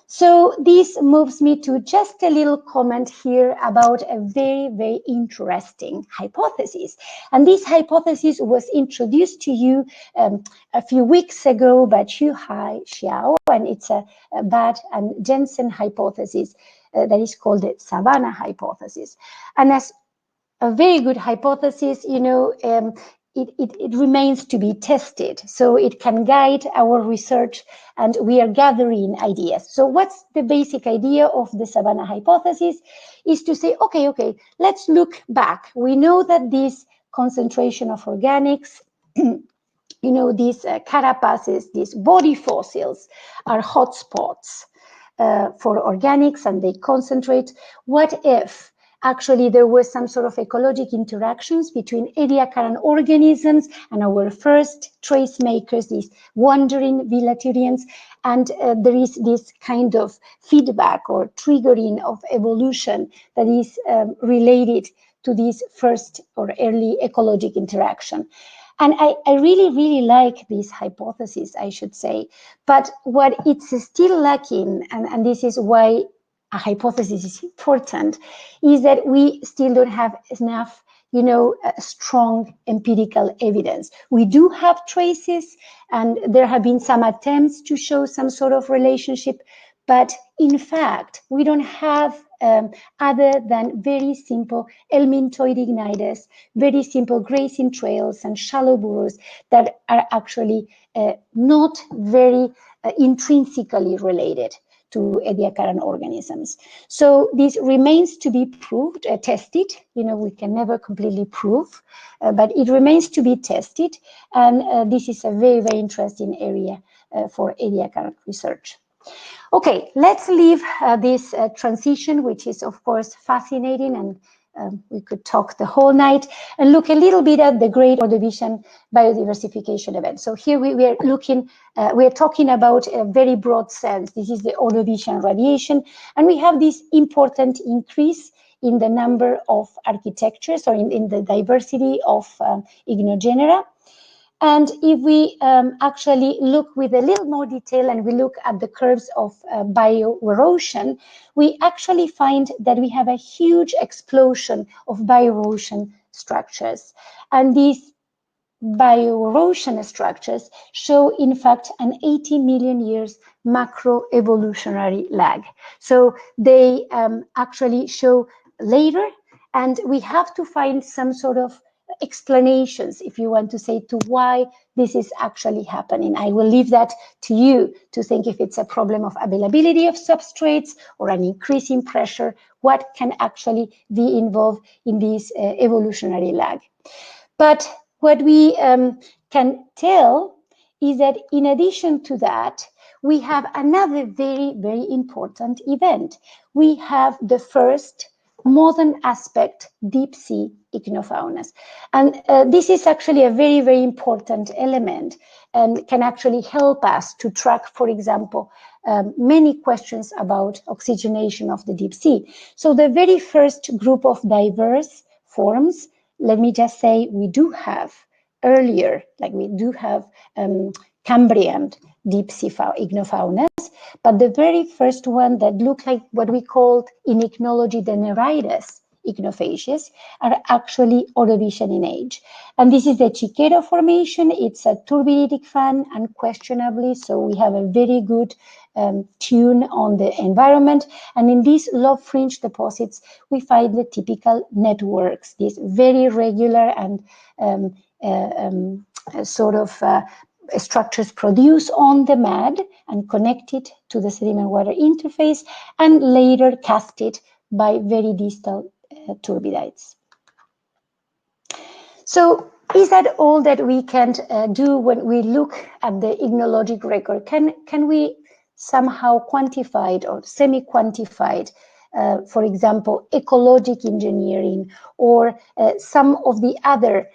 So this moves me to just a little comment here about a very, very interesting hypothesis. And this hypothesis was introduced to you a few weeks ago by Chuhai Xiao, and it's a Bad and Jensen hypothesis that is called the Savannah hypothesis. And as a very good hypothesis, you know, it remains to be tested, so it can guide our research, and we are gathering ideas. So what's the basic idea of the Savannah hypothesis? Is to say, okay, let's look back. We know that this concentration of organics, you know, these carapaces, these body fossils are hotspots for organics, and they concentrate. What if actually there was some sort of ecologic interactions between Ediacaran organisms and our first trace makers, these wandering Villaturians, and there is this kind of feedback or triggering of evolution that is related to this first or early ecologic interaction. And I really, really like this hypothesis, I should say. But what it's still lacking, and this is why a hypothesis is important, is that we still don't have enough, you know, strong empirical evidence. We do have traces, and there have been some attempts to show some sort of relationship, but in fact, we don't have other than very simple helminthoid ignitus, very simple grazing trails and shallow burrows that are actually not very intrinsically related to Ediacaran organisms. So this remains to be proved, tested. You know, we can never completely prove, but it remains to be tested. And this is a very, very interesting area for Ediacaran research. Okay, let's leave this transition, which is of course fascinating, and we could talk the whole night, and look a little bit at the great Ordovician biodiversification event. So here we are looking, we are talking about a very broad sense. This is the Ordovician radiation, and we have this important increase in the number of architectures, or in the diversity of ichnogenera. And if we actually look with a little more detail, and we look at the curves of bioerosion, we actually find that we have a huge explosion of bioerosion structures. And these bioerosion structures show, in fact, an 80 million years macroevolutionary lag. So they actually show later, and we have to find some sort of explanations, if you want to say, to why this is actually happening. I will leave that to you to think if it's a problem of availability of substrates or an increase in pressure, what can actually be involved in this evolutionary lag. But what we can tell is that in addition to that, we have another very, very important event. We have the first modern aspect deep sea ichnofaunas. And this is actually a very, very important element, and can actually help us to track, for example, many questions about oxygenation of the deep sea. So the very first group of diverse forms, let me just say, we do have earlier, like we do have Cambrian deep sea ignofaunas, but the very first one that looked like what we called in ichnology the Nereides ichnofacies, are actually Ordovician in age. And this is the Chiquero Formation. It's a turbiditic fan, unquestionably, so we have a very good tune on the environment. And in these lobe fringe deposits, we find the typical networks, these very regular and structures produced on the mud and connected to the sediment water interface and later casted by very distal turbidites. So is that all that we can do when we look at the ichnologic record? Can we somehow quantify it or semi-quantify it? For example, ecologic engineering or some of the other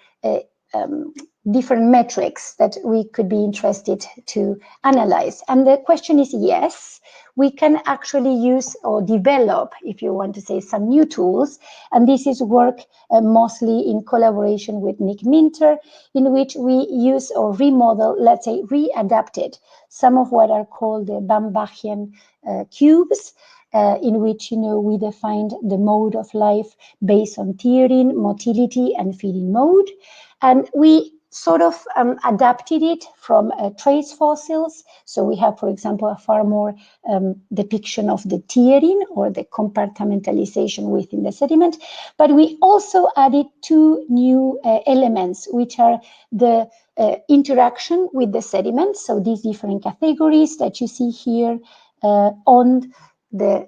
different metrics that we could be interested to analyze? And the question is yes, we can actually use or develop, if you want to say, some new tools. And this is work mostly in collaboration with Nick Minter, in which we use or remodel, let's say readapted some of what are called the Bambachian cubes, in which we defined the mode of life based on tearing, motility, and feeding mode. And we sort of adapted it from trace fossils. So we have, for example, a far more depiction of the tearing or the compartmentalization within the sediment. But we also added two new elements, which are the interaction with the sediment. So these different categories that you see here on the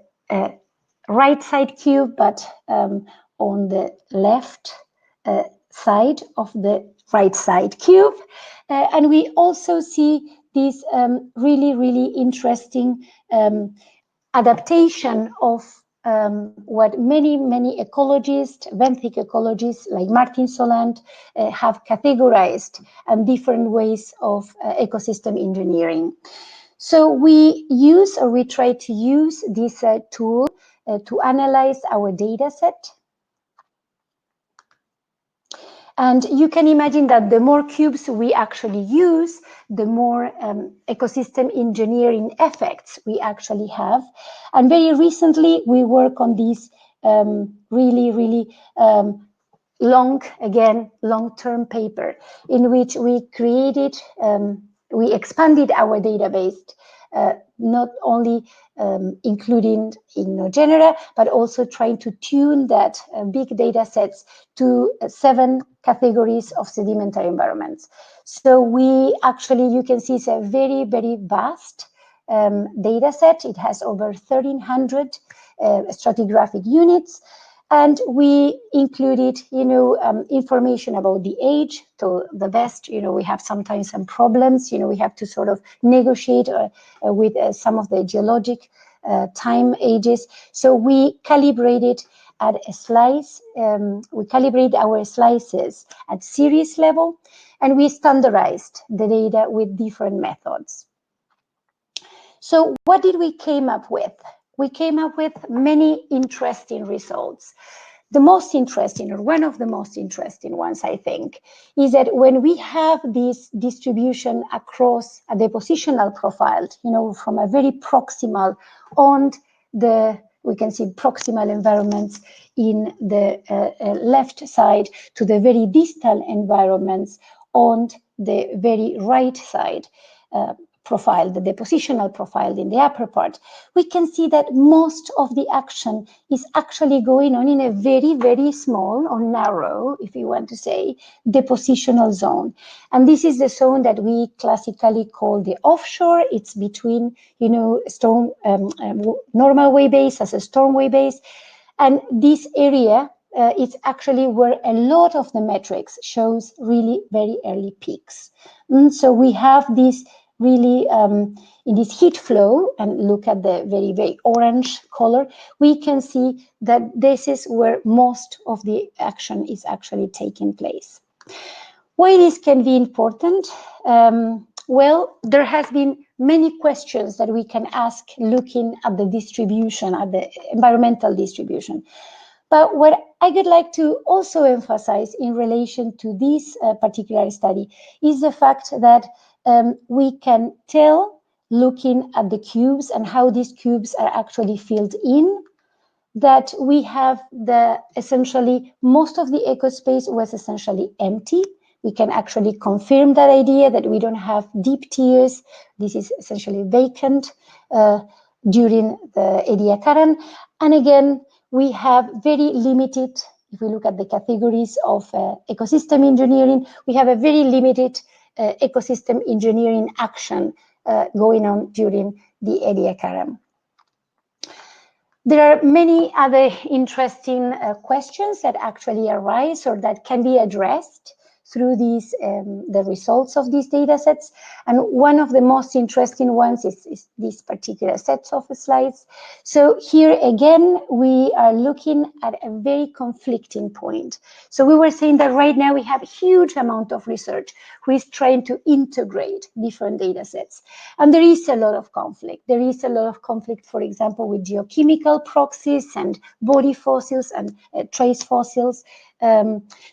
right side cube, but on the left side of the right side cube. And we also see this really interesting adaptation of what many ecologists, benthic ecologists like Martin Solant have categorized and different ways of ecosystem engineering. So we use, or we try to use this tool to analyze our data set. And you can imagine that the more cubes we actually use, the more ecosystem engineering effects we actually have. And very recently, we work on these really long-term paper in which we created, we expanded our database, not only including genera, but also trying to tune that big data sets to 7 categories of sedimentary environments. So we actually, you can see it's a very vast data set. It has over 1,300 stratigraphic units. And we included, information about the age to the best. We have sometimes some problems. We have to sort of negotiate with some of the geologic time ages. So we calibrated at a slice. We calibrate our slices at series level, and we standardized the data with different methods. So what did we came up with? We came up with many interesting results. The most interesting, or one of the most interesting ones, I think, is that when we have this distribution across a depositional profile, from a very proximal on the, we can see proximal environments in the left side to the very distal environments on the very right side profile, the depositional profile in the upper part, we can see that most of the action is actually going on in a very small or narrow, if you want to say, depositional zone. And this is the zone that we classically call the offshore. It's between, storm normal wave base as a storm wave base. And this area is actually where a lot of the metrics shows really very early peaks. So we have this really in this heat flow, and look at the very orange color, we can see that this is where most of the action is actually taking place. Why this can be important? Well, there has been many questions that we can ask looking at the distribution, at the environmental distribution. But what I would like to also emphasize in relation to this particular study is the fact that we can tell, looking at the cubes and how these cubes are actually filled in, that we have essentially most of the ecospace was essentially empty. We can actually confirm that idea that we don't have deep tiers. This is essentially vacant during the Ediacaran. And again, we have very limited, if we look at the categories of ecosystem engineering, we have a very limited ecosystem engineering action going on during the Ediacaran. There are many other interesting questions that actually arise or that can be addressed through these the results of these data sets. And one of the most interesting ones is these particular sets of slides. So here again, we are looking at a very conflicting point. So we were saying that right now we have a huge amount of research who is trying to integrate different data sets. And there is a lot of conflict. There is a lot of conflict, for example, with geochemical proxies and body fossils and trace fossils.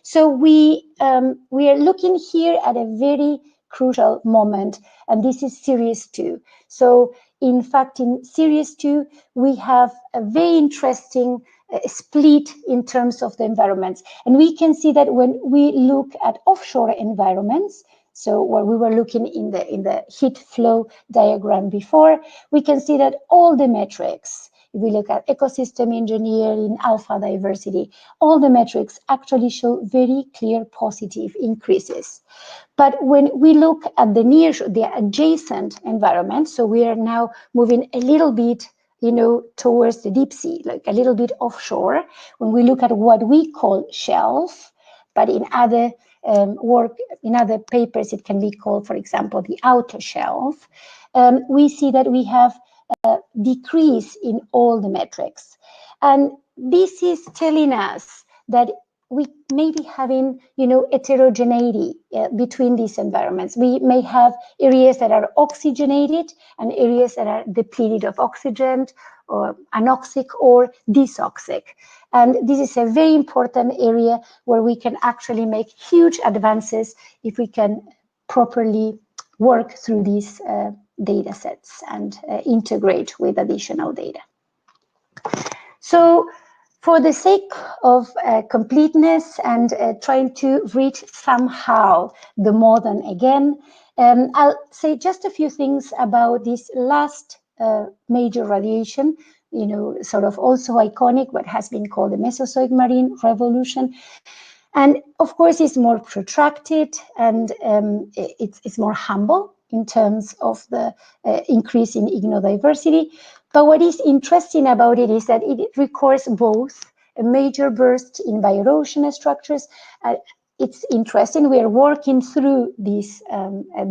So we are looking here at a very crucial moment, and this is series 2. So in fact, in series 2, we have a very interesting split in terms of the environments. And we can see that when we look at offshore environments, so where we were looking in the heat flow diagram before, we can see that all the metrics, if we look at ecosystem engineering, alpha diversity, all the metrics actually show very clear positive increases. But when we look at the adjacent environment, so we are now moving a little bit, towards the deep sea, like a little bit offshore. When we look at what we call shelf, but in other in other papers, it can be called, for example, the outer shelf. We see that we have a decrease in all the metrics. And this is telling us that we may be having, heterogeneity between these environments. We may have areas that are oxygenated and areas that are depleted of oxygen, or anoxic or dysoxic. And this is a very important area where we can actually make huge advances if we can properly work through these data sets and integrate with additional data. So for the sake of completeness and trying to reach somehow the modern again, I'll say just a few things about this last major radiation, sort of also iconic, what has been called the Mesozoic Marine Revolution. And of course, it's more protracted and it's more humble in terms of the increase in ignodiversity. But what is interesting about it is that it records both a major burst in bioerosion structures. It's interesting, we are working through this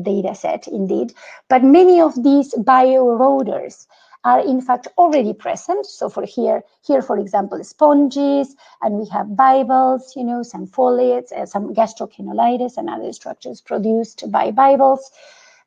data set indeed, but many of these bioeroders are in fact already present. So for here, for example, sponges, and we have bivalves, some foliates, some gastrochenolites and other structures produced by bivalves.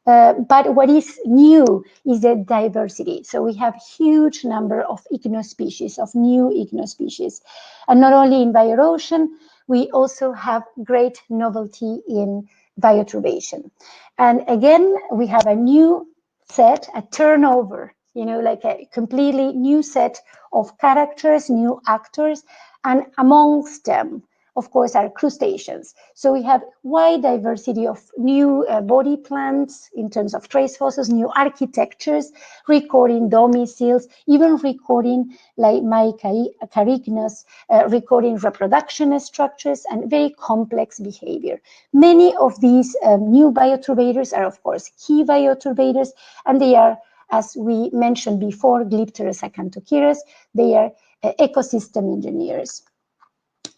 But what is new is the diversity. So we have huge number of ichnospecies, of new ichnospecies. And not only in bioerosion, we also have great novelty in bioturbation. And again, we have a new set, a turnover, like a completely new set of characters, new actors, and amongst them, of course, are crustaceans. So we have wide diversity of new body plants in terms of trace fossils, new architectures, recording domiciles, even recording like Mycarignos, recording reproduction structures and very complex behavior. Many of these new bioturbators are, of course, key bioturbators, and they are, as we mentioned before, Glypteris acanthocheirus, they are ecosystem engineers.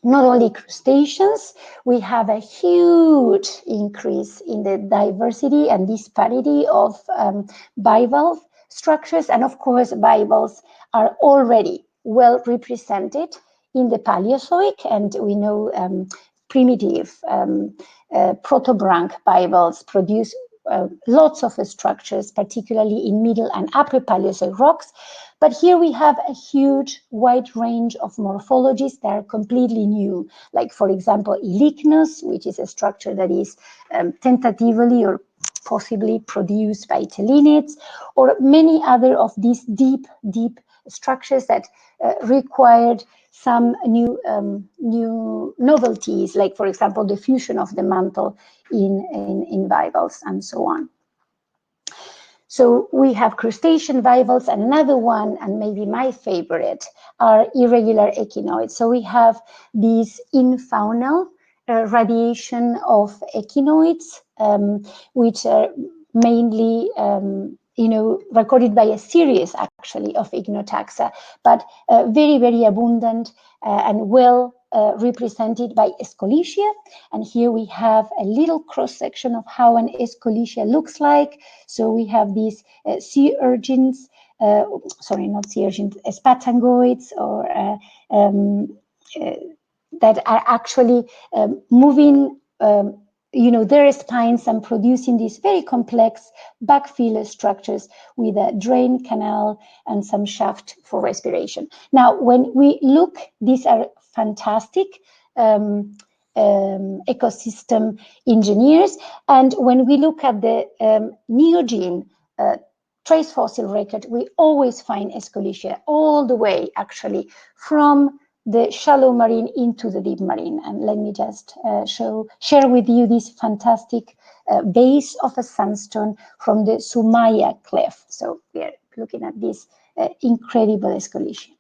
Not only crustaceans, we have a huge increase in the diversity and disparity of bivalve structures. And of course, bivalves are already well represented in the Paleozoic, and we know primitive protobranch bivalves produce lots of structures, particularly in middle and upper Paleozoic rocks. But here we have a huge wide range of morphologies that are completely new. Like, for example, Ignitus, which is a structure that is tentatively or possibly produced by tellinids, or many other of these deep structures that required some new novelties, like, for example, the fusion of the mantle in bivalves and so on. So we have crustacean bivalves, and another one, and maybe my favorite, are irregular echinoids. So we have these infaunal radiation of echinoids, which are mainly recorded by a series actually of ichnotaxa, but very, very abundant and well represented by Escolicia. And here we have a little cross-section of how an Escolicia looks like. So we have these sea urchins, sorry, not sea urchins, spatangoids, or that are actually moving their spines and producing these very complex backfill structures with a drain canal and some shaft for respiration. Now, when we look, these are fantastic ecosystem engineers. And when we look at the Neogene trace fossil record, we always find Escolicia all the way, actually, from the shallow marine into the deep marine. And let me just share with you this fantastic base of a sandstone from the Sumaya cleft. So we're looking at this incredible Escolicia.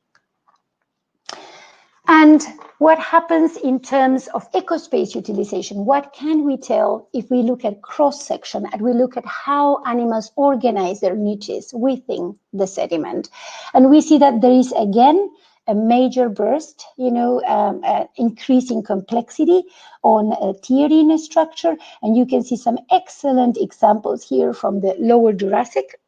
And what happens in terms of ecospace utilization? What can we tell if we look at cross-section and we look at how animals organize their niches within the sediment? And we see that there is, again, a major burst, increasing complexity on a tiering structure. And you can see some excellent examples here from the lower Jurassic.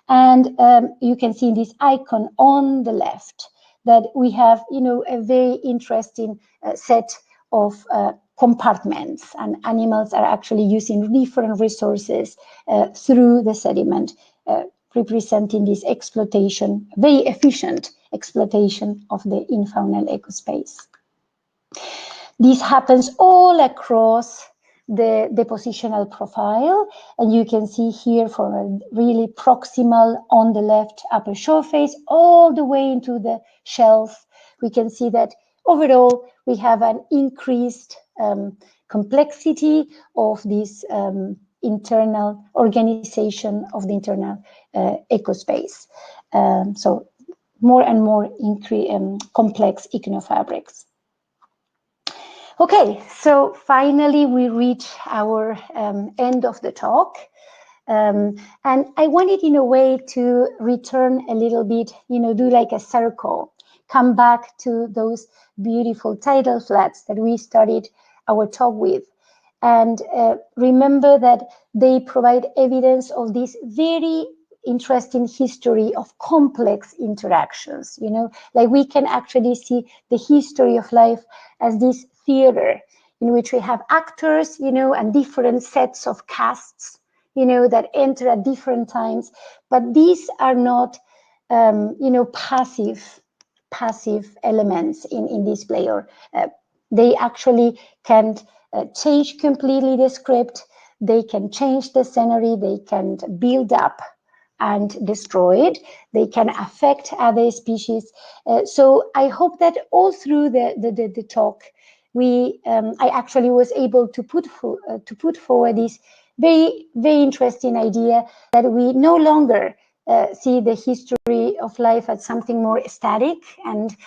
And you can see this icon on the left that we have, a very interesting set of compartments, and animals are actually using different resources through the sediment, representing this exploitation, very efficient exploitation of the infaunal ecospace. This happens all across the depositional profile, and you can see here from a really proximal on the left upper shore face all the way into the shelf. We can see that overall we have an increased complexity of this internal organization of the internal ecospace. So more and more complex ichnofabrics. Okay, so finally we reach our end of the talk. And I wanted, in a way, to return a little bit, do like a circle, come back to those beautiful tidal flats that we started our talk with. And remember that they provide evidence of this very interesting history of complex interactions. Like we can actually see the history of life as this theater in which we have actors, and different sets of casts, that enter at different times. But these are not, passive elements in this play, or they actually can change completely the script. They can change the scenery. They can build up and destroy it. They can affect other species. So I hope that all through the talk, I actually was able to put forward this very, very interesting idea that we no longer see the history of life as something more static, and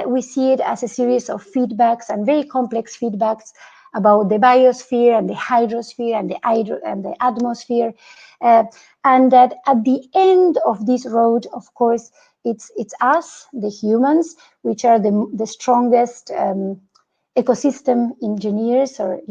we see it as a series of feedbacks, and very complex feedbacks about the biosphere and the hydrosphere and the atmosphere, and that at the end of this road, of course, it's us, the humans, which are the strongest ecosystem engineers, or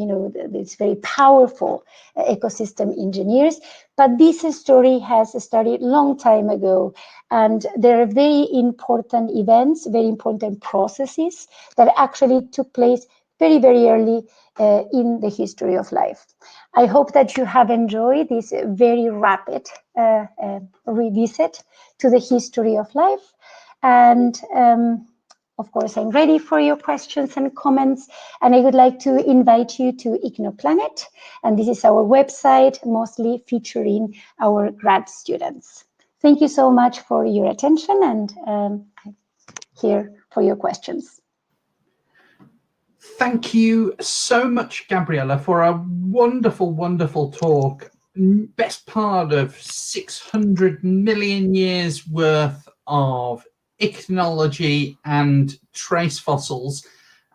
these very powerful ecosystem engineers. But this story has started long time ago, and there are very important events, very important processes that actually took place very, very early in the history of life. I hope that you have enjoyed this very rapid revisit to the history of life. And of course, I'm ready for your questions and comments, and I would like to invite you to IchnoPlanet, and this is our website, mostly featuring our grad students. Thank you so much for your attention, and here for your questions. Thank you so much, Gabriela, for a wonderful, wonderful talk. Best part of 600 million years worth of ichnology and trace fossils.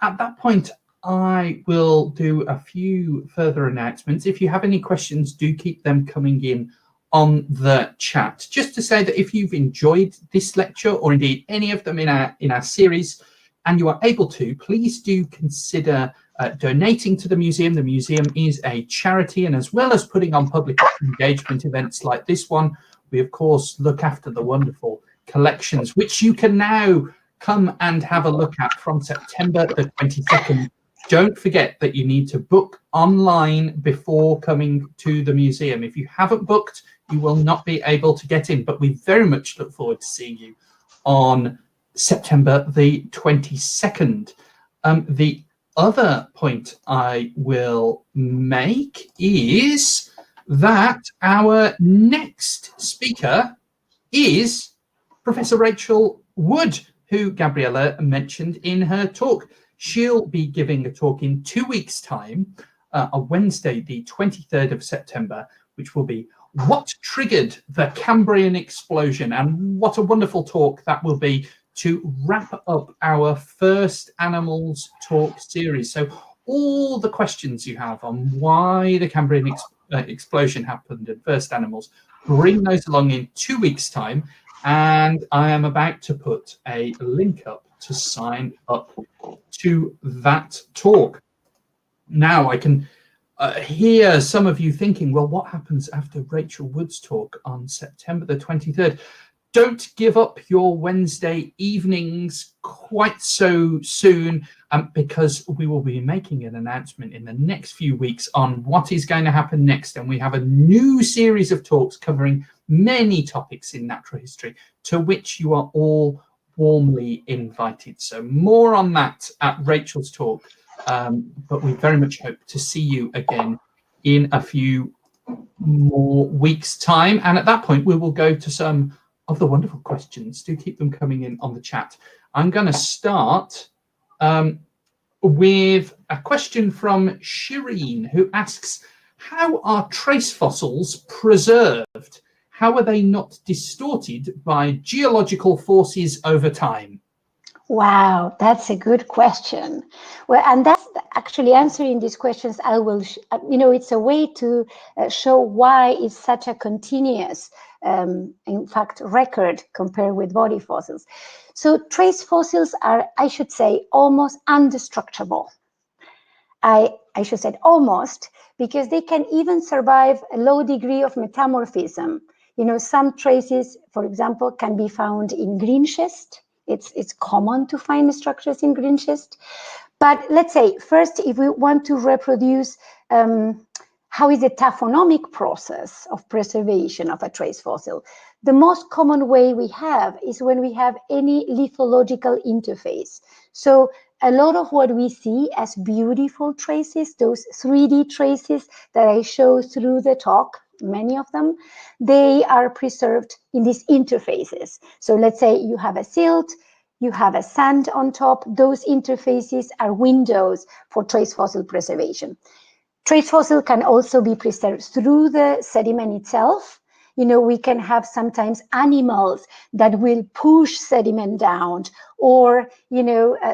At that point, I will do a few further announcements. If you have any questions, do keep them coming in on the chat. Just to say that if you've enjoyed this lecture, or indeed any of them in our series, and you are able to, please do consider donating to the museum. The museum is a charity, and as well as putting on public engagement events like this one, we of course look after the wonderful collections, which you can now come and have a look at from September the 22nd. Don't forget that you need to book online before coming to the museum. If you haven't booked, you will not be able to get in, but we very much look forward to seeing you on September the 22nd. The other point I will make is that our next speaker is Professor Rachel Wood, who Gabriela mentioned in her talk. She'll be giving a talk in 2 weeks' time, on Wednesday, the 23rd of September, which will be What Triggered the Cambrian Explosion? And what a wonderful talk that will be to wrap up our first animals talk series. So all the questions you have on why the Cambrian explosion happened and first animals, bring those along in 2 weeks' time. And I am about to put a link up to sign up to that talk. Now I can hear some of you thinking, well, what happens after Rachel Wood's talk on September the 23rd? Don't give up your Wednesday evenings quite so soon, because we will be making an announcement in the next few weeks on what is going to happen next. And we have a new series of talks covering many topics in natural history, to which you are all warmly invited. So more on that at Rachel's talk, but we very much hope to see you again in a few more weeks' time. And at that point, we will go to some of the wonderful questions. Do keep them coming in on the chat. I'm going to start with a question from Shireen, who asks, how are trace fossils preserved? How are they not distorted by geological forces over time? Wow, that's a good question. Well, and that's actually answering these questions. I will, it's a way to show why it's such a continuous, in fact, record compared with body fossils. So trace fossils are, I should say, almost indestructible. I should say almost, because they can even survive a low degree of metamorphism. Some traces, for example, can be found in green schist. It's common to find structures in green schist. But let's say first, if we want to reproduce how is the taphonomic process of preservation of a trace fossil, the most common way we have is when we have any lithological interface. So a lot of what we see as beautiful traces, those 3D traces that I show through the talk, many of them, they are preserved in these interfaces. So let's say you have a silt, you have a sand on top. Those interfaces are windows for trace fossil preservation. Trace fossil can also be preserved through the sediment itself. We can have sometimes animals that will push sediment down, or,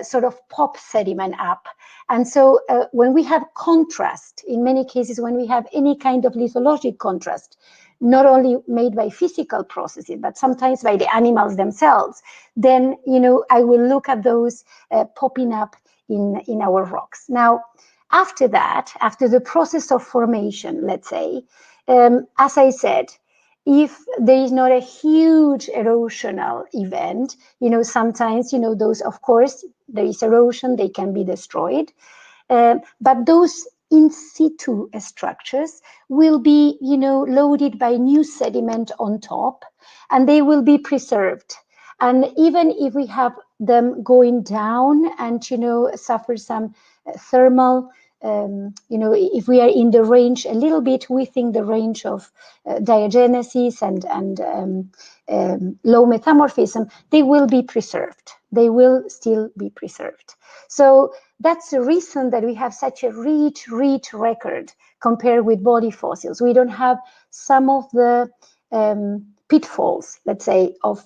sort of pop sediment up. And so when we have contrast, in many cases, when we have any kind of lithologic contrast, not only made by physical processes, but sometimes by the animals themselves, then, I will look at those popping up in our rocks. Now, after that, after the process of formation, let's say, as I said, if there is not a huge erosional event, sometimes, those, of course, there is erosion, they can be destroyed. But those in situ structures will be, loaded by new sediment on top, and they will be preserved. And even if we have them going down and, suffer some thermal if we are in the range a little bit within the range of diagenesis and low metamorphism, they will be preserved. They will still be preserved. So that's the reason that we have such a rich record compared with body fossils. We don't have some of the pitfalls, let's say, of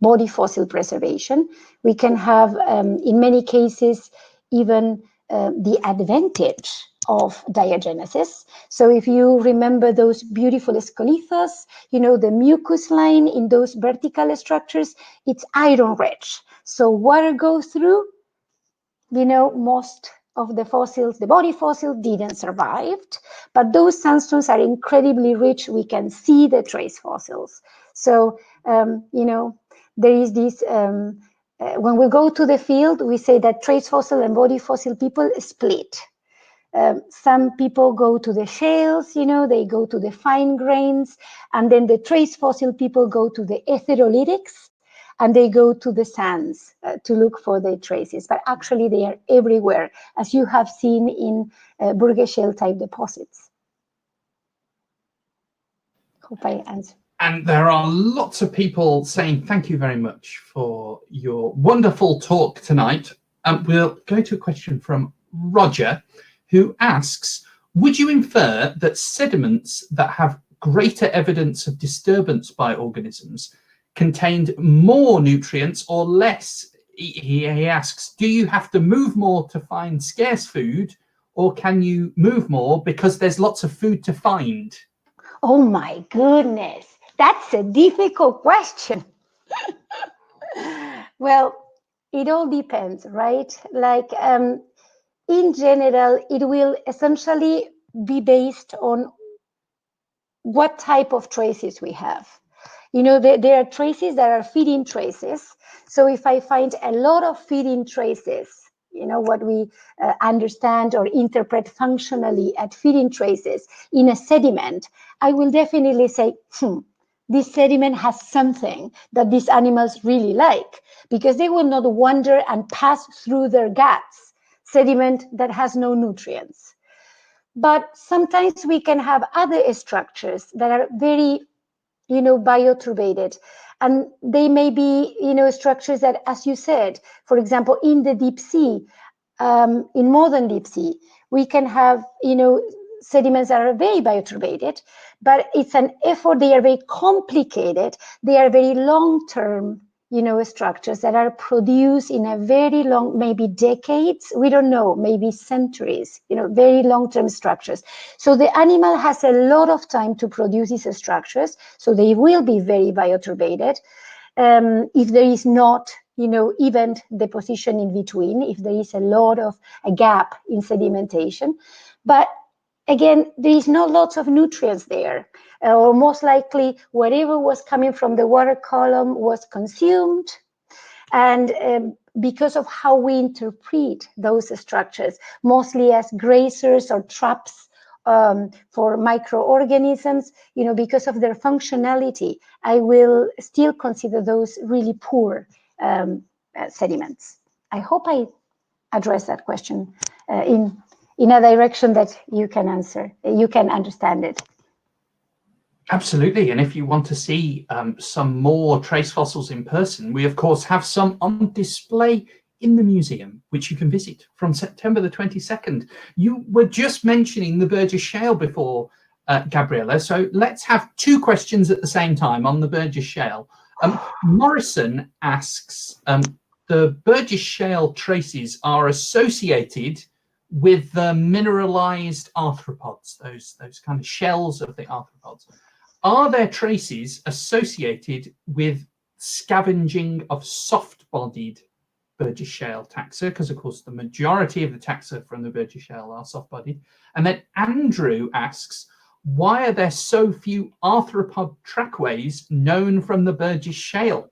body fossil preservation. We can have, in many cases, even the advantage of diagenesis. So if you remember those beautiful scolitos, the mucus line in those vertical structures, it's iron rich. So water goes through, most of the fossils, the body fossils didn't survive, but those sandstones are incredibly rich. We can see the trace fossils. So, there is this, when we go to the field, we say that trace fossil and body fossil people split. Some people go to the shales, they go to the fine grains, and then the trace fossil people go to the heterolithics, and they go to the sands to look for the traces. But actually, they are everywhere, as you have seen in Burgess shale type deposits. Hope I answered. And there are lots of people saying thank you very much for your wonderful talk tonight. We'll go to a question from Roger, who asks, would you infer that sediments that have greater evidence of disturbance by organisms contained more nutrients or less? He asks, do you have to move more to find scarce food, or can you move more because there's lots of food to find? Oh my goodness, that's a difficult question. Well, it all depends, right? Like, in general, it will essentially be based on what type of traces we have. There are traces that are feeding traces. So if I find a lot of feeding traces, what we understand or interpret functionally at feeding traces in a sediment, I will definitely say, this sediment has something that these animals really like, because they will not wander and pass through their guts sediment that has no nutrients. But sometimes we can have other structures that are very, bioturbated, and they may be, structures that, as you said, for example, in the deep sea, in modern deep sea, we can have, sediments that are very bioturbated, but it's an effort. They are very complicated. They are very long-term, structures that are produced in a very long, maybe decades, we don't know, maybe centuries, very long-term structures. So the animal has a lot of time to produce these structures, so they will be very bioturbated. If there is not, event deposition in between, if there is a gap in sedimentation. But again, there is not lots of nutrients there, or most likely whatever was coming from the water column was consumed. And because of how we interpret those structures, mostly as grazers or traps for microorganisms, because of their functionality, I will still consider those really poor sediments. I hope I addressed that question in a direction that you can answer, you can understand it. Absolutely. And if you want to see some more trace fossils in person, we of course have some on display in the museum, which you can visit from September the 22nd. You were just mentioning the Burgess Shale before, Gabriela, so let's have two questions at the same time on the Burgess Shale. Morrison asks, the Burgess Shale traces are associated with the mineralized arthropods, those kind of shells of the arthropods. Are there traces associated with scavenging of soft-bodied Burgess Shale taxa? Because, of course, the majority of the taxa from the Burgess Shale are soft-bodied. And then Andrew asks, why are there so few arthropod trackways known from the Burgess Shale?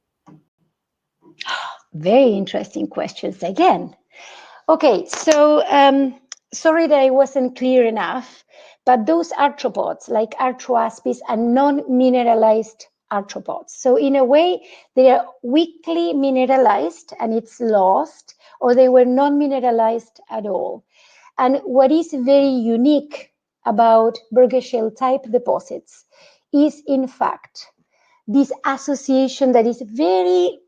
Very interesting questions again. Okay, so sorry that I wasn't clear enough, but those arthropods, like arthroaspis, are non-mineralized arthropods. So in a way, they are weakly mineralized and it's lost, or they were non-mineralized at all. And what is very unique about burger shale type deposits is, in fact, this association that is very,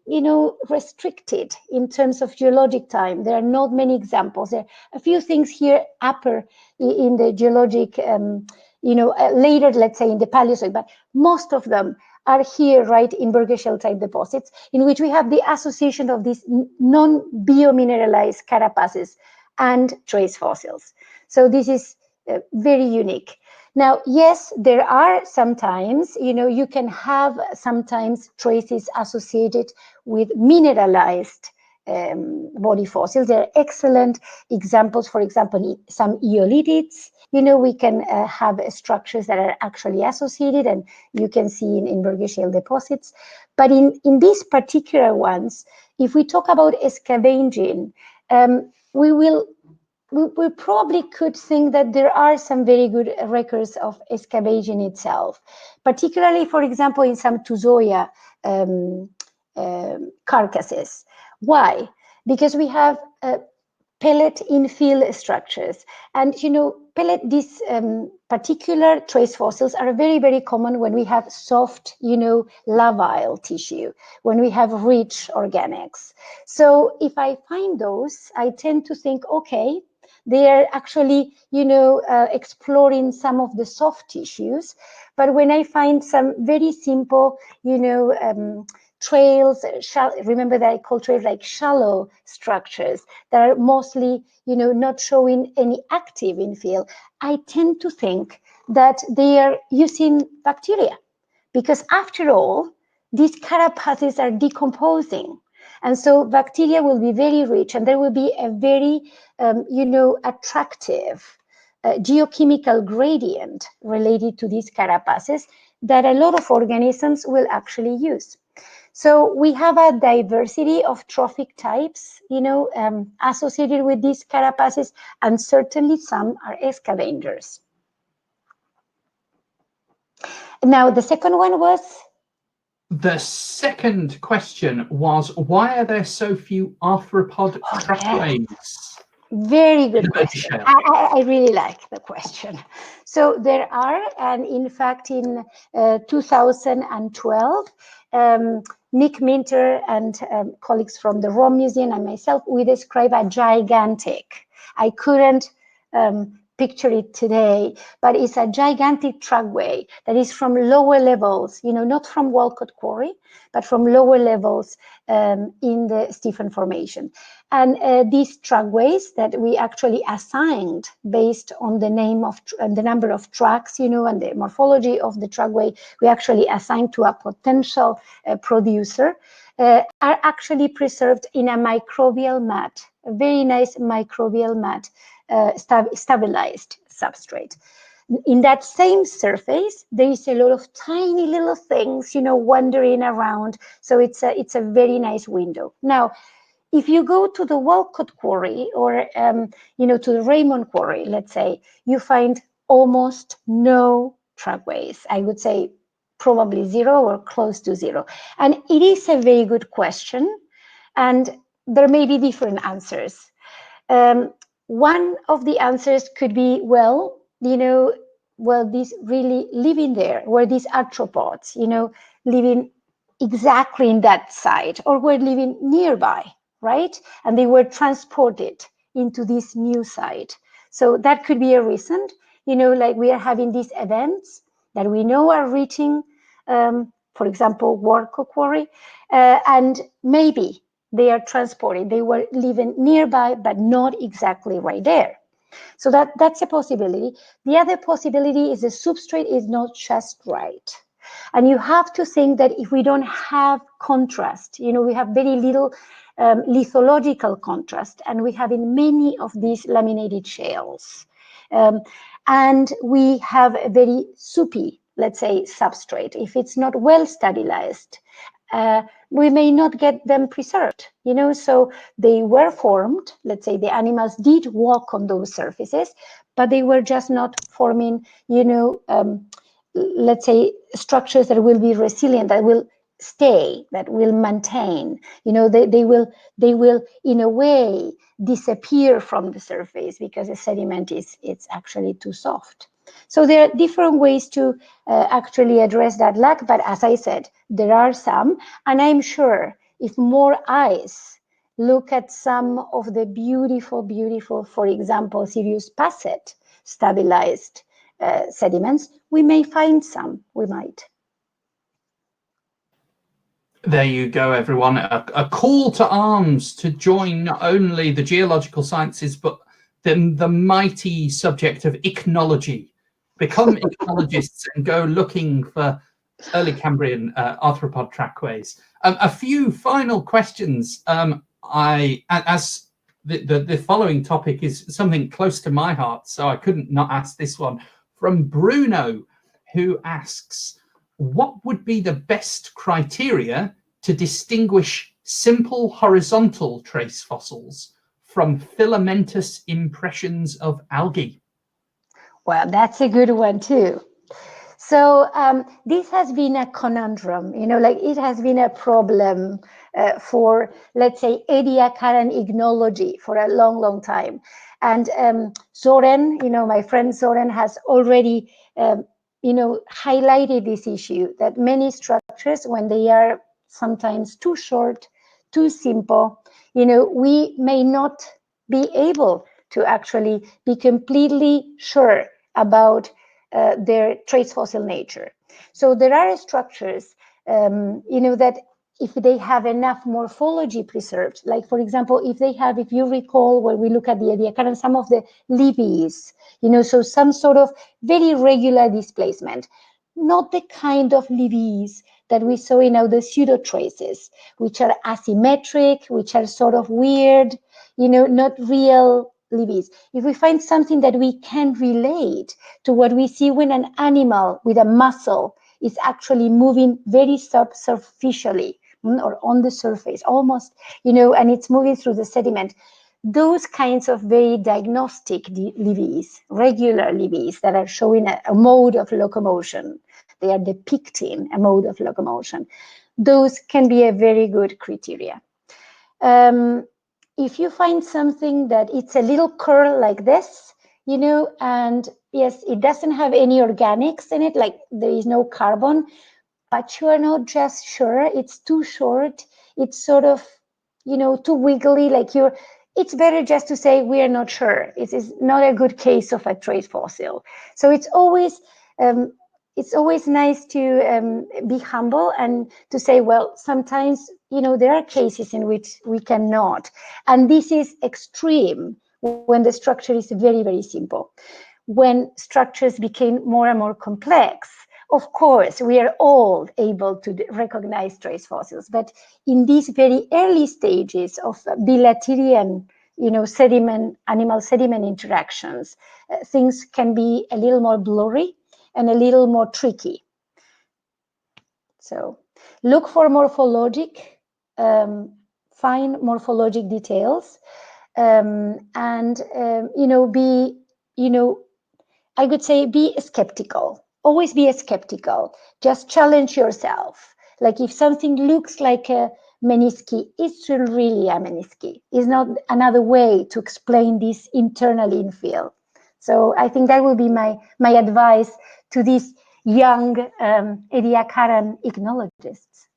restricted in terms of geologic time. There are not many examples. There are a few things here upper in the geologic, later, let's say, in the Paleozoic, but most of them are here, right, in burger shale type deposits, in which we have the association of these non-biomineralized carapaces and trace fossils. So this is very unique. Now, yes, there are sometimes, you can have sometimes traces associated with mineralized body fossils. There are excellent examples, for example, some eolithids. We can have structures that are actually associated, and you can see in burger shale deposits. But in these particular ones, if we talk about scavenging, we probably could think that there are some very good records of scavenging itself, particularly, for example, in some Tuzoia carcasses. Why? Because we have pellet infill structures. And, these particular trace fossils are very, very common when we have soft, labile tissue, when we have rich organics. So if I find those, I tend to think, okay, they are actually, exploring some of the soft tissues. But when I find some very simple, trails, remember that I call trails like shallow structures that are mostly, not showing any active infill, I tend to think that they are using bacteria, because after all, these carapaces are decomposing. And so bacteria will be very rich, and there will be a very, attractive geochemical gradient related to these carapaces that a lot of organisms will actually use. So we have a diversity of trophic types, associated with these carapaces, and certainly some are scavengers. Now, the second one was? The second question was, why are there so few arthropod trackways? Yes. Very good question. I really like the question. So there are, and in fact, in 2012, Nick Minter and colleagues from the Rome Museum and myself, we describe a gigantic, I couldn't picture it today, but it's a gigantic trackway that is from lower levels, not from Walcott Quarry, but from lower levels in the Stephen Formation. And these trackways that we actually assigned based on the name of the number of tracks, and the morphology of the trackway, we actually assigned to a potential producer, are actually preserved in a microbial mat, a very nice microbial mat, stabilized substrate. In that same surface, there is a lot of tiny little things, wandering around. So it's a very nice window. Now, if you go to the Walcott Quarry or, to the Raymond Quarry, let's say, you find almost no trackways. I would say probably zero or close to zero. And it is a very good question. And there may be different answers. One of the answers could be, well, these really living there, were these arthropods, living exactly in that site, or were living nearby, right? And they were transported into this new site. So that could be a reason, like we are having these events that we know are reaching, for example, Walcott Quarry, and maybe they are transported. They were living nearby, but not exactly right there. So that's a possibility. The other possibility is the substrate is not just right. And you have to think that if we don't have contrast, we have very little lithological contrast, and we have in many of these laminated shales. And we have a very soupy, let's say, substrate. If it's not well stabilized, we may not get them preserved, so they were formed. Let's say the animals did walk on those surfaces, but they were just not forming, let's say, structures that will be resilient, that will stay, that will maintain. They will in a way disappear from the surface because the sediment it's actually too soft. So there are different ways to actually address that lack, but as I said, there are some, and I'm sure if more eyes look at some of the beautiful, for example, Sirius Passet stabilized sediments, we may find some, we might. There you go, everyone. A call to arms to join not only the geological sciences, but the mighty subject of ichnology. Become ichnologists and go looking for early Cambrian arthropod trackways. A few final questions. As the following topic is something close to my heart, so I couldn't not ask this one. From Bruno, who asks, what would be the best criteria to distinguish simple horizontal trace fossils from filamentous impressions of algae? Well, that's a good one too. So this has been a conundrum, like it has been a problem for, let's say, Ediacaran Ignology for a long time. And Soren, my friend Soren has already, highlighted this issue that many structures, when they are sometimes too short, too simple, we may not be able to actually be completely sure about their trace fossil nature. So there are structures, that if they have enough morphology preserved, like for example, if you recall when we look at the Ediacaran, some of the levees, so some sort of very regular displacement, not the kind of levees that we saw in the pseudo traces, which are asymmetric, which are sort of weird, not real levees. If we find something that we can relate to what we see when an animal with a muscle is actually moving very superficially or on the surface, almost, and it's moving through the sediment, those kinds of very diagnostic levees, regular levees that are showing a mode of locomotion, they are depicting a mode of locomotion, those can be a very good criteria. If you find something that it's a little curl like this, and yes, it doesn't have any organics in it, like there is no carbon, but you are not just sure, it's too short, it's sort of, too wiggly, it's better just to say we are not sure. It is not a good case of a trace fossil. So it's always nice to be humble and to say, well, sometimes, there are cases in which we cannot. And this is extreme when the structure is very, very simple. When structures became more and more complex, of course, we are all able to recognize trace fossils. But in these very early stages of bilaterian, animal sediment interactions, things can be a little more blurry and a little more tricky. So look for morphologic, fine morphologic details, and I would say be skeptical. Always be skeptical. Just challenge yourself. Like if something looks like a menisci, it's really a menisci. It's not another way to explain this internally in field. So I think that would be my advice to these young Ediacaran ichnologists.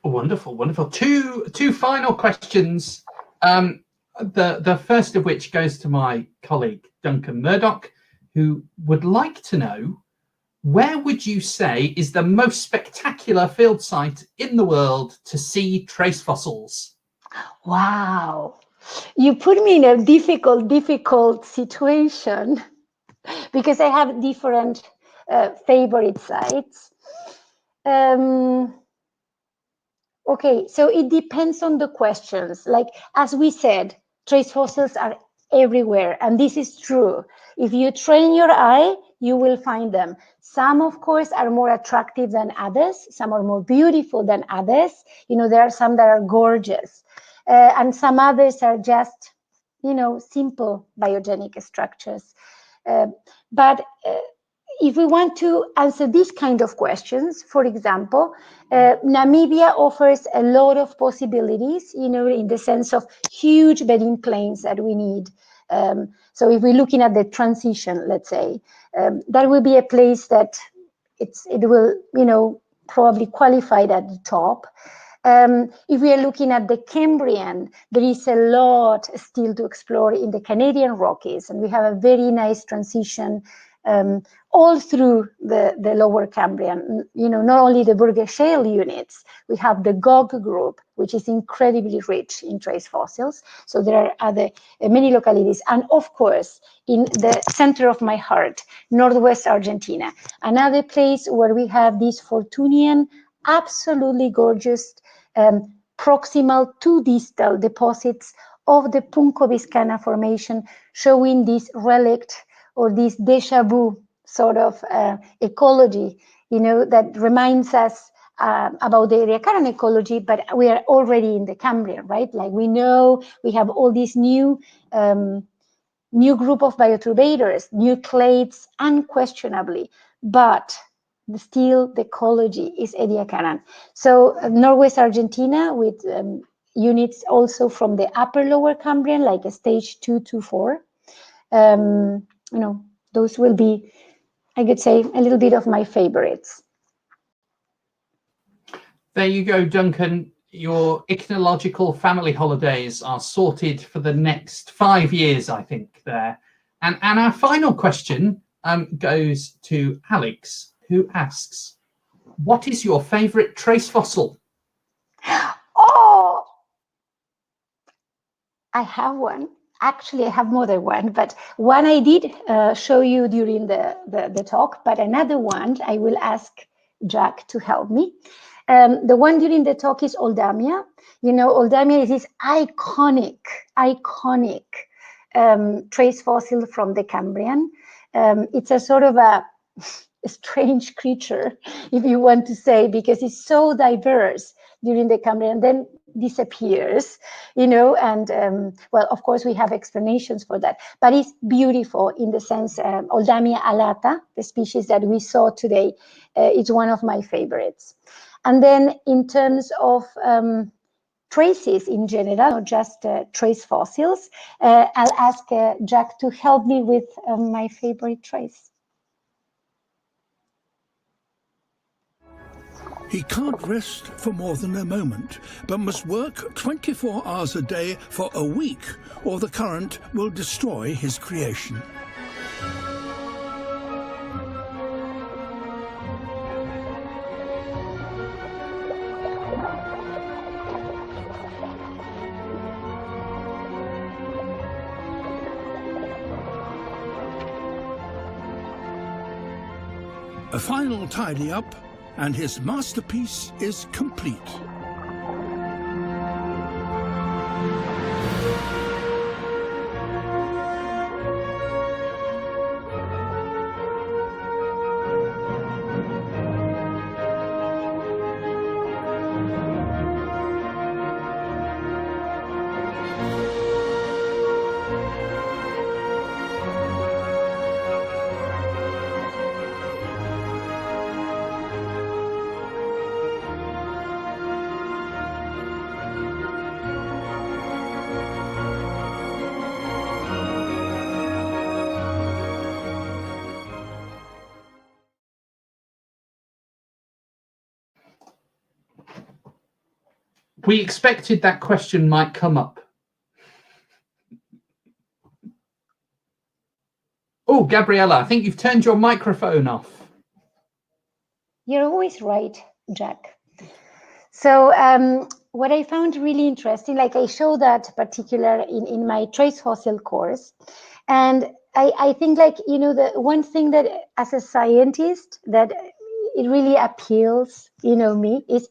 Wonderful, wonderful. Two final questions. The first of which goes to my colleague Duncan Murdoch, who would like to know, where would you say is the most spectacular field site in the world to see trace fossils? Wow, you put me in a difficult situation because I have different favorite sites. Okay, so it depends on the questions. Like, as we said, trace fossils are everywhere, and this is true. If you train your eye, you will find them. Some, of course, are more attractive than others. Some are more beautiful than others. There are some that are gorgeous. And some others are just, simple biogenic structures. But if we want to answer these kind of questions, for example, Namibia offers a lot of possibilities, you know, in the sense of huge bedding plains that we need. So if we're looking at the transition, let's say, that will be a place that it will, you know, probably qualify at the top. If we are looking at the Cambrian, there is a lot still to explore in the Canadian Rockies, and we have a very nice transition all through the lower Cambrian. You know, not only the Burger Shale units, we have the GOG group, which is incredibly rich in trace fossils. So there are other many localities, and of course, in the center of my heart, Northwest Argentina, another place where we have these Fortunian, absolutely gorgeous proximal to distal deposits of the Punco Vizcana formation, showing this relict or this deja vu sort of ecology, you know, that reminds us about the Ediacaran ecology, but we are already in the Cambrian, right? Like we know we have all these new group of bioturbators, new clades, unquestionably, but still the ecology is Ediacaran. So Northwest Argentina with units also from the upper lower Cambrian, like a stage 2 to 4. You know, those will be, I could say, a little bit of my favorites. There you go, Duncan. Your ichnological family holidays are sorted for the next 5 years, I think, there. And our final question goes to Alex, who asks, what is your favorite trace fossil? Oh, I have one. Actually, I have more than one, but one I did show you during the talk, but another one I will ask Jack to help me. The one during the talk is Oldamia. You know, Oldamia is this iconic trace fossil from the Cambrian. It's a sort of a strange creature, if you want to say, because it's so diverse during the Cambrian, then disappears, you know, and well, of course, we have explanations for that, but it's beautiful in the sense, Oldamia alata, the species that we saw today, it's one of my favorites. And then in terms of traces in general, not just trace fossils, I'll ask Jack to help me with my favorite trace. He can't rest for more than a moment, but must work 24 hours a day for a week, or the current will destroy his creation. A final tidy up, and his masterpiece is complete. We expected that question might come up. Oh, Gabriela, I think you've turned your microphone off. You're always right, Jack. So what I found really interesting, like I show that particular in my trace fossil course, and I think, like, you know, the one thing that as a scientist that it really appeals, you know, me is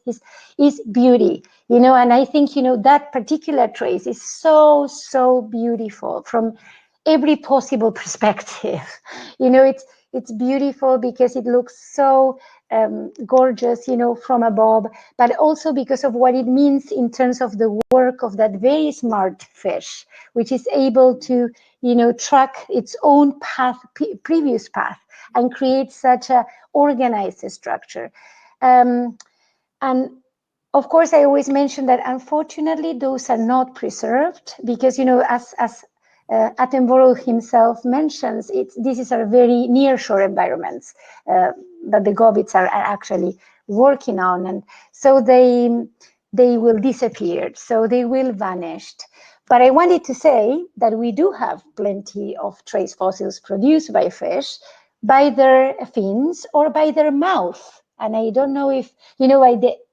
beauty, you know, and I think, you know, that particular trace is so beautiful from every possible perspective. You know, it's beautiful because it looks so gorgeous, you know, from above, but also because of what it means in terms of the work of that very smart fish, which is able to, you know, track its own path, previous path, and create such a organized structure. And of course, I always mention that unfortunately those are not preserved because, you know, as Attenborough himself mentions, these are very nearshore environments that the gobbets are actually working on, and so they will disappear, so they will vanish. But I wanted to say that we do have plenty of trace fossils produced by fish, by their fins or by their mouth. And I don't know if, you know,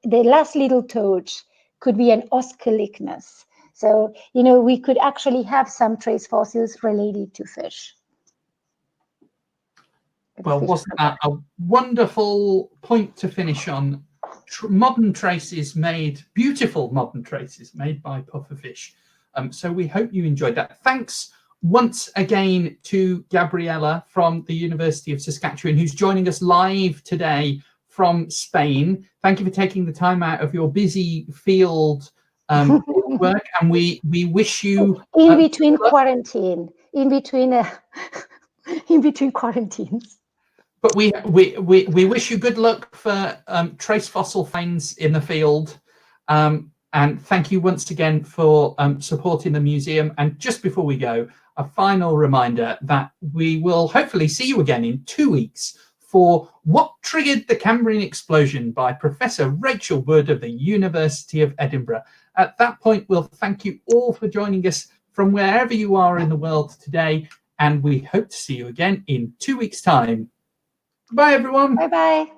the last little touch could be an Oscalicnus. So, you know, we could actually have some trace fossils related to fish. Well, wasn't that a wonderful point to finish on? Modern traces made, beautiful modern traces made by pufferfish. So we hope you enjoyed that. Thanks once again to Gabriela from the University of Saskatchewan, who's joining us live today from Spain. Thank you for taking the time out of your busy field work, and we wish you in between quarantine, in between quarantines. But we wish you good luck for trace fossil finds in the field, and thank you once again for supporting the museum. And just before we go, a final reminder that we will hopefully see you again in 2 weeks for What Triggered the Cambrian Explosion by Professor Rachel Wood of the University of Edinburgh. At that point, we'll thank you all for joining us from wherever you are in the world today, and we hope to see you again in 2 weeks' time. Bye, everyone. Bye-bye.